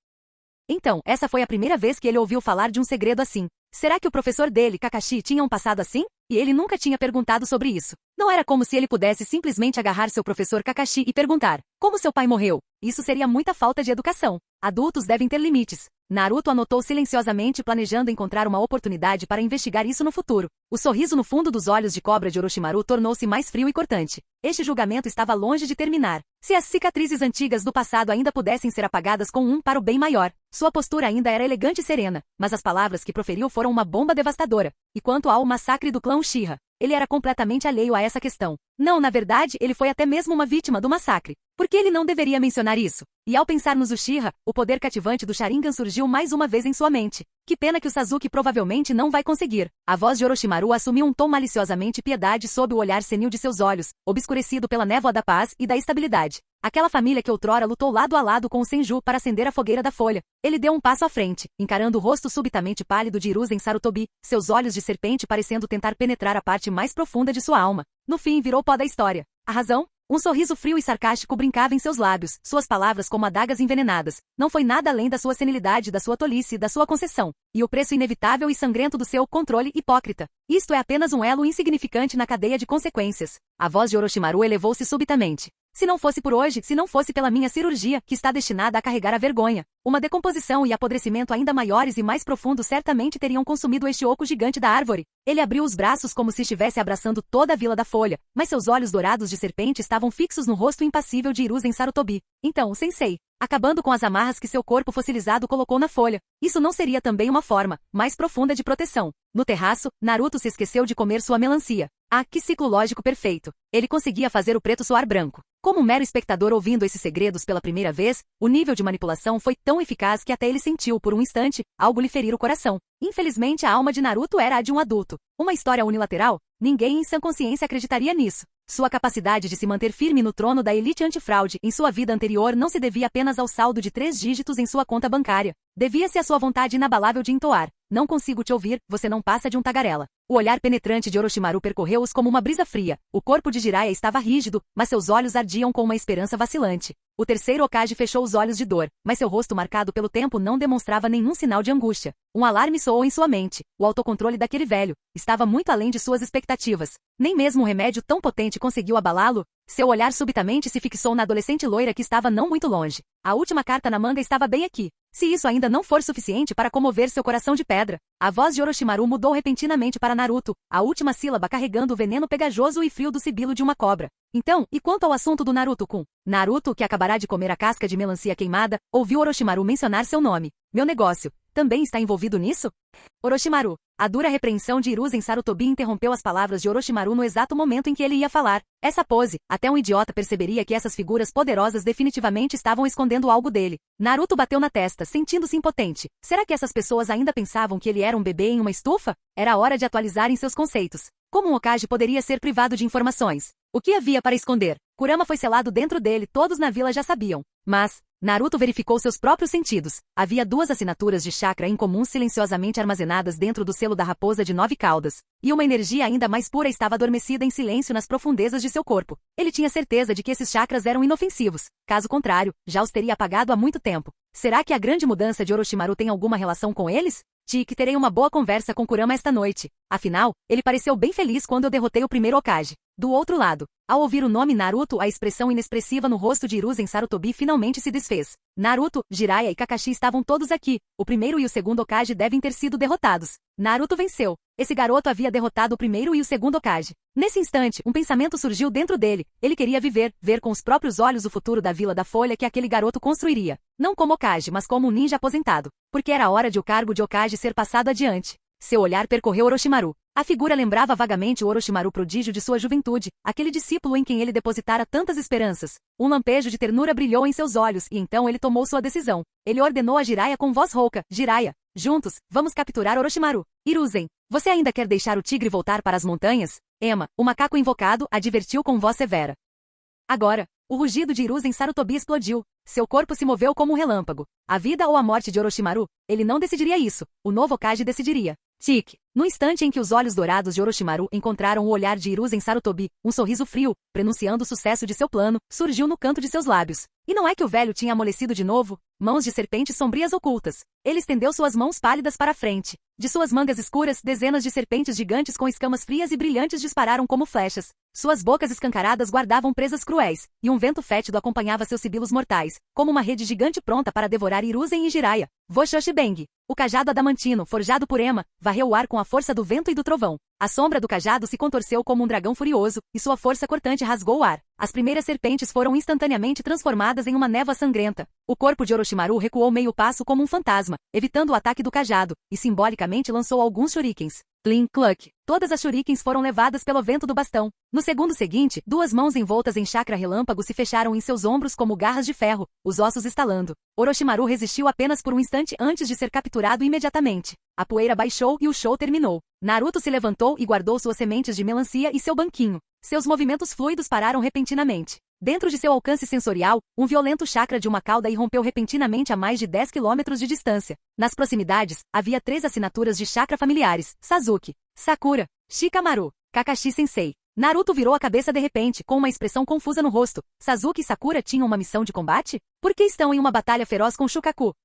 Speaker 1: Então, essa foi a primeira vez que ele ouviu falar de um segredo assim. Será que o professor dele, Kakashi, tinha um passado assim? E ele nunca tinha perguntado sobre isso. Não era como se ele pudesse simplesmente agarrar seu professor Kakashi e perguntar: como seu pai morreu? Isso seria muita falta de educação. Adultos devem ter limites. Naruto anotou silenciosamente, planejando encontrar uma oportunidade para investigar isso no futuro. O sorriso no fundo dos olhos de cobra de Orochimaru tornou-se mais frio e cortante. Este julgamento estava longe de terminar. Se as cicatrizes antigas do passado ainda pudessem ser apagadas com um para o bem maior, sua postura ainda era elegante e serena, mas as palavras que proferiu foram uma bomba devastadora. E quanto ao massacre do clã Uchiha? ele era completamente alheio a essa questão. Não, na verdade, ele foi até mesmo uma vítima do massacre. Por que ele não deveria mencionar isso? E ao pensar nos Uchiha, o poder cativante do Sharingan surgiu mais uma vez em sua mente. Que pena que o Sasuke provavelmente não vai conseguir. A voz de Orochimaru assumiu um tom maliciosamente piedade sob o olhar senil de seus olhos, obscurecido pela névoa da paz e da estabilidade. Aquela família que outrora lutou lado a lado com o Senju para acender a fogueira da folha. Ele deu um passo à frente, encarando o rosto subitamente pálido de Hiruzen Sarutobi, seus olhos de serpente parecendo tentar penetrar a parte mais profunda de sua alma. No fim, virou pó da história. A razão? Um sorriso frio e sarcástico brincava em seus lábios, suas palavras como adagas envenenadas. Não foi nada além da sua senilidade, da sua tolice, da sua concessão. E o preço inevitável e sangrento do seu controle hipócrita. Isto é apenas um elo insignificante na cadeia de consequências. A voz de Orochimaru elevou-se subitamente. Se não fosse por hoje, se não fosse pela minha cirurgia, que está destinada a carregar a vergonha, uma decomposição e apodrecimento ainda maiores e mais profundos certamente teriam consumido este oco gigante da árvore. Ele abriu os braços como se estivesse abraçando toda a vila da folha, mas seus olhos dourados de serpente estavam fixos no rosto impassível de Hiruzen Sarutobi. Então, o sensei, acabando com as amarras que seu corpo fossilizado colocou na folha. Isso não seria também uma forma mais profunda de proteção? No terraço, Naruto se esqueceu de comer sua melancia. Ah, que ciclo lógico perfeito. Ele conseguia fazer o preto soar branco. Como um mero espectador ouvindo esses segredos pela primeira vez, o nível de manipulação foi tão eficaz que até ele sentiu, por um instante, algo lhe ferir o coração. Infelizmente, a alma de Naruto era a de um adulto. Uma história unilateral? Ninguém em sã consciência acreditaria nisso. Sua capacidade de se manter firme no trono da elite antifraude em sua vida anterior não se devia apenas ao saldo de 3 dígitos em sua conta bancária. Devia-se à sua vontade inabalável de entoar. Não consigo te ouvir, você não passa de um tagarela. O olhar penetrante de Orochimaru percorreu-os como uma brisa fria. O corpo de Jiraiya estava rígido, mas seus olhos ardiam com uma esperança vacilante. O terceiro Hokage fechou os olhos de dor, mas seu rosto marcado pelo tempo não demonstrava nenhum sinal de angústia. Um alarme soou em sua mente. O autocontrole daquele velho estava muito além de suas expectativas. Nem mesmo um remédio tão potente conseguiu abalá-lo. Seu olhar subitamente se fixou na adolescente loira que estava não muito longe. A última carta na manga estava bem aqui. Se isso ainda não for suficiente para comover seu coração de pedra. A voz de Orochimaru mudou repentinamente para Naruto, a última sílaba carregando o veneno pegajoso e frio do sibilo de uma cobra. Então, e quanto ao assunto do Naruto-kun? Naruto, que acabará de comer a casca de melancia queimada, ouviu Orochimaru mencionar seu nome. Meu negócio também está envolvido nisso? Orochimaru. A dura repreensão de Hiruzen Sarutobi interrompeu as palavras de Orochimaru no exato momento em que ele ia falar. Essa pose, até um idiota perceberia que essas figuras poderosas definitivamente estavam escondendo algo dele. Naruto bateu na testa, sentindo-se impotente. Será que essas pessoas ainda pensavam que ele era um bebê em uma estufa? Era hora de atualizarem seus conceitos. Como um Hokage poderia ser privado de informações? O que havia para esconder? Kurama foi selado dentro dele, todos na vila já sabiam. Mas Naruto verificou seus próprios sentidos. Havia 2 assinaturas de chakra incomuns silenciosamente armazenadas dentro do selo da raposa de 9 caudas. E uma energia ainda mais pura estava adormecida em silêncio nas profundezas de seu corpo. Ele tinha certeza de que esses chakras eram inofensivos. Caso contrário, já os teria apagado há muito tempo. Será que a grande mudança de Orochimaru tem alguma relação com eles? Que terei uma boa conversa com Kurama esta noite. Afinal, ele pareceu bem feliz quando eu derrotei o primeiro Hokage. Do outro lado, ao ouvir o nome Naruto, a expressão inexpressiva no rosto de Hiruzen Sarutobi finalmente se desfez. Naruto, Jiraiya e Kakashi estavam todos aqui. O primeiro e o segundo Hokage devem ter sido derrotados. Naruto venceu. Esse garoto havia derrotado o primeiro e o segundo Hokage. Nesse instante, um pensamento surgiu dentro dele. Ele queria ver com os próprios olhos o futuro da Vila da Folha que aquele garoto construiria. Não como Hokage, mas como um ninja aposentado. Porque era hora de o cargo de Hokage ser passado adiante. Seu olhar percorreu Orochimaru. A figura lembrava vagamente o Orochimaru prodígio de sua juventude, aquele discípulo em quem ele depositara tantas esperanças. Um lampejo de ternura brilhou em seus olhos e então ele tomou sua decisão. Ele ordenou a Jiraiya com voz rouca: Jiraiya, juntos, vamos capturar Orochimaru. Hiruzen, você ainda quer deixar o tigre voltar para as montanhas? Ema, o macaco invocado, advertiu com voz severa. Agora, o rugido de Hiruzen Sarutobi explodiu. Seu corpo se moveu como um relâmpago. A vida ou a morte de Orochimaru? Ele não decidiria isso. O novo Hokage decidiria. Tique. No instante em que os olhos dourados de Orochimaru encontraram o olhar de Hiruzen Sarutobi, um sorriso frio, prenunciando o sucesso de seu plano, surgiu no canto de seus lábios. E não é que o velho tinha amolecido de novo? Mãos de serpentes sombrias ocultas. Ele estendeu suas mãos pálidas para a frente. De suas mangas escuras, dezenas de serpentes gigantes com escamas frias e brilhantes dispararam como flechas. Suas bocas escancaradas guardavam presas cruéis, e um vento fétido acompanhava seus sibilos mortais, como uma rede gigante pronta para devorar Hiruzen e Jiraiya. Voshoshibeng. O cajado adamantino, forjado por Ema, varreu o ar com a força do vento e do trovão. A sombra do cajado se contorceu como um dragão furioso, e sua força cortante rasgou o ar. As primeiras serpentes foram instantaneamente transformadas em uma névoa sangrenta. O corpo de Orochimaru recuou meio passo como um fantasma, evitando o ataque do cajado, e simbolicamente lançou alguns shurikens. Plim, cluck. Todas as shurikens foram levadas pelo vento do bastão. No segundo seguinte, duas mãos envoltas em chakra relâmpago se fecharam em seus ombros como garras de ferro, os ossos estalando. Orochimaru resistiu apenas por um instante antes de ser capturado imediatamente. A poeira baixou e o show terminou. Naruto se levantou e guardou suas sementes de melancia e seu banquinho. Seus movimentos fluidos pararam repentinamente. Dentro de seu alcance sensorial, um violento chakra de uma cauda irrompeu repentinamente a mais de 10 quilômetros de distância. Nas proximidades, havia 3 assinaturas de chakra familiares: Sasuke, Sakura, Shikamaru, Kakashi-sensei. Naruto virou a cabeça de repente, com uma expressão confusa no rosto. Sasuke e Sakura tinham uma missão de combate? Por que estão em uma batalha feroz com Shukaku?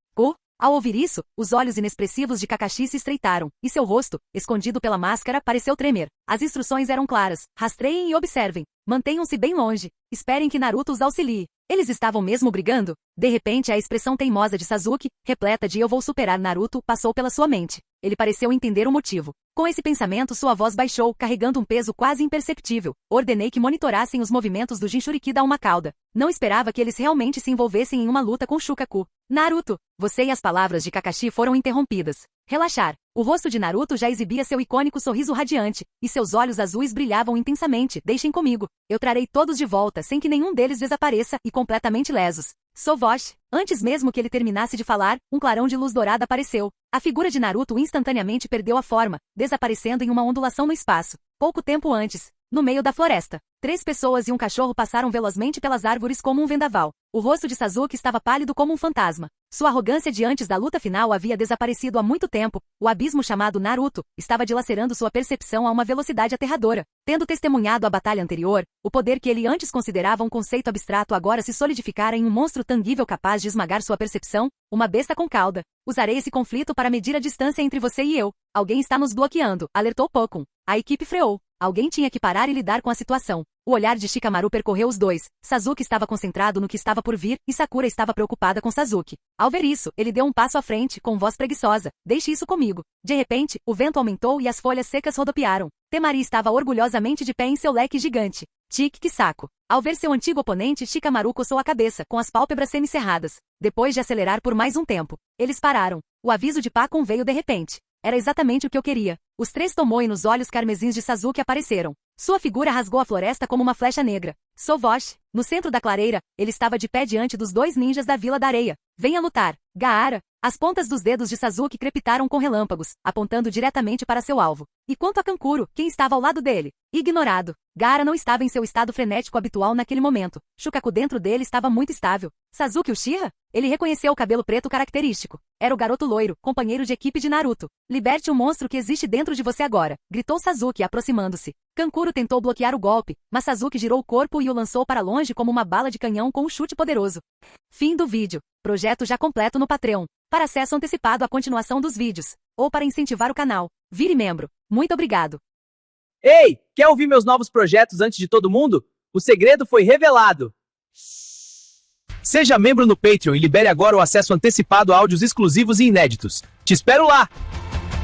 Speaker 1: Ao ouvir isso, os olhos inexpressivos de Kakashi se estreitaram, e seu rosto, escondido pela máscara, pareceu tremer. As instruções eram claras: rastreiem e observem. Mantenham-se bem longe. Esperem que Naruto os auxilie. Eles estavam mesmo brigando? De repente, a expressão teimosa de Sasuke, repleta de "eu vou superar Naruto", passou pela sua mente. Ele pareceu entender o motivo. Com esse pensamento, sua voz baixou, carregando um peso quase imperceptível. Ordenei que monitorassem os movimentos do Jinchuriki da uma cauda. Não esperava que eles realmente se envolvessem em uma luta com Shukaku. Naruto! Você e as palavras de Kakashi foram interrompidas. Relaxar. O rosto de Naruto já exibia seu icônico sorriso radiante, e seus olhos azuis brilhavam intensamente. Deixem comigo. Eu trarei todos de volta sem que nenhum deles desapareça e completamente lesos. Sovosh. Antes mesmo que ele terminasse de falar, um clarão de luz dourada apareceu. A figura de Naruto instantaneamente perdeu a forma, desaparecendo em uma ondulação no espaço. Pouco tempo antes, no meio da floresta, 3 pessoas e um cachorro passaram velozmente pelas árvores como um vendaval. O rosto de Sasuke estava pálido como um fantasma. Sua arrogância de antes da luta final havia desaparecido há muito tempo. O abismo chamado Naruto estava dilacerando sua percepção a uma velocidade aterradora. Tendo testemunhado a batalha anterior, o poder que ele antes considerava um conceito abstrato agora se solidificara em um monstro tangível capaz de esmagar sua percepção, uma besta com cauda. Usarei esse conflito para medir a distância entre você e eu. Alguém está nos bloqueando, alertou Pokun. A equipe freou. Alguém tinha que parar e lidar com a situação. O olhar de Shikamaru percorreu os dois. Sasuke estava concentrado no que estava por vir, e Sakura estava preocupada com Sasuke. Ao ver isso, ele deu um passo à frente, com voz preguiçosa. Deixe isso comigo. De repente, o vento aumentou e as folhas secas rodopiaram. Temari estava orgulhosamente de pé em seu leque gigante. Tique que saco. Ao ver seu antigo oponente, Shikamaru coçou a cabeça, com as pálpebras semicerradas. Depois de acelerar por mais um tempo, eles pararam. O aviso de Pakun veio de repente. Era exatamente o que eu queria. Os 3 Tomoe nos olhos carmesins de Sasuke apareceram. Sua figura rasgou a floresta como uma flecha negra. Sovosh. No centro da clareira, ele estava de pé diante dos 2 ninjas da Vila da Areia. Venha lutar. Gaara. As pontas dos dedos de Sasuke crepitaram com relâmpagos, apontando diretamente para seu alvo. E quanto a Kankuro, quem estava ao lado dele? Ignorado. Gaara não estava em seu estado frenético habitual naquele momento. Shukaku dentro dele estava muito estável. Sasuke Uchiha? Ele reconheceu o cabelo preto característico. Era o garoto loiro, companheiro de equipe de Naruto. Liberte o monstro que existe dentro de você agora, gritou Sasuke aproximando-se. Kankuro tentou bloquear o golpe, mas Sasuke girou o corpo e o lançou para longe como uma bala de canhão com um chute poderoso. Fim do vídeo. Projeto já completo no Patreon. Para acesso antecipado à continuação dos vídeos, ou para incentivar o canal, vire membro. Muito obrigado.
Speaker 2: Ei, quer ouvir meus novos projetos antes de todo mundo? O segredo foi revelado. Seja membro no Patreon e libere agora o acesso antecipado a áudios exclusivos e inéditos. Te espero lá!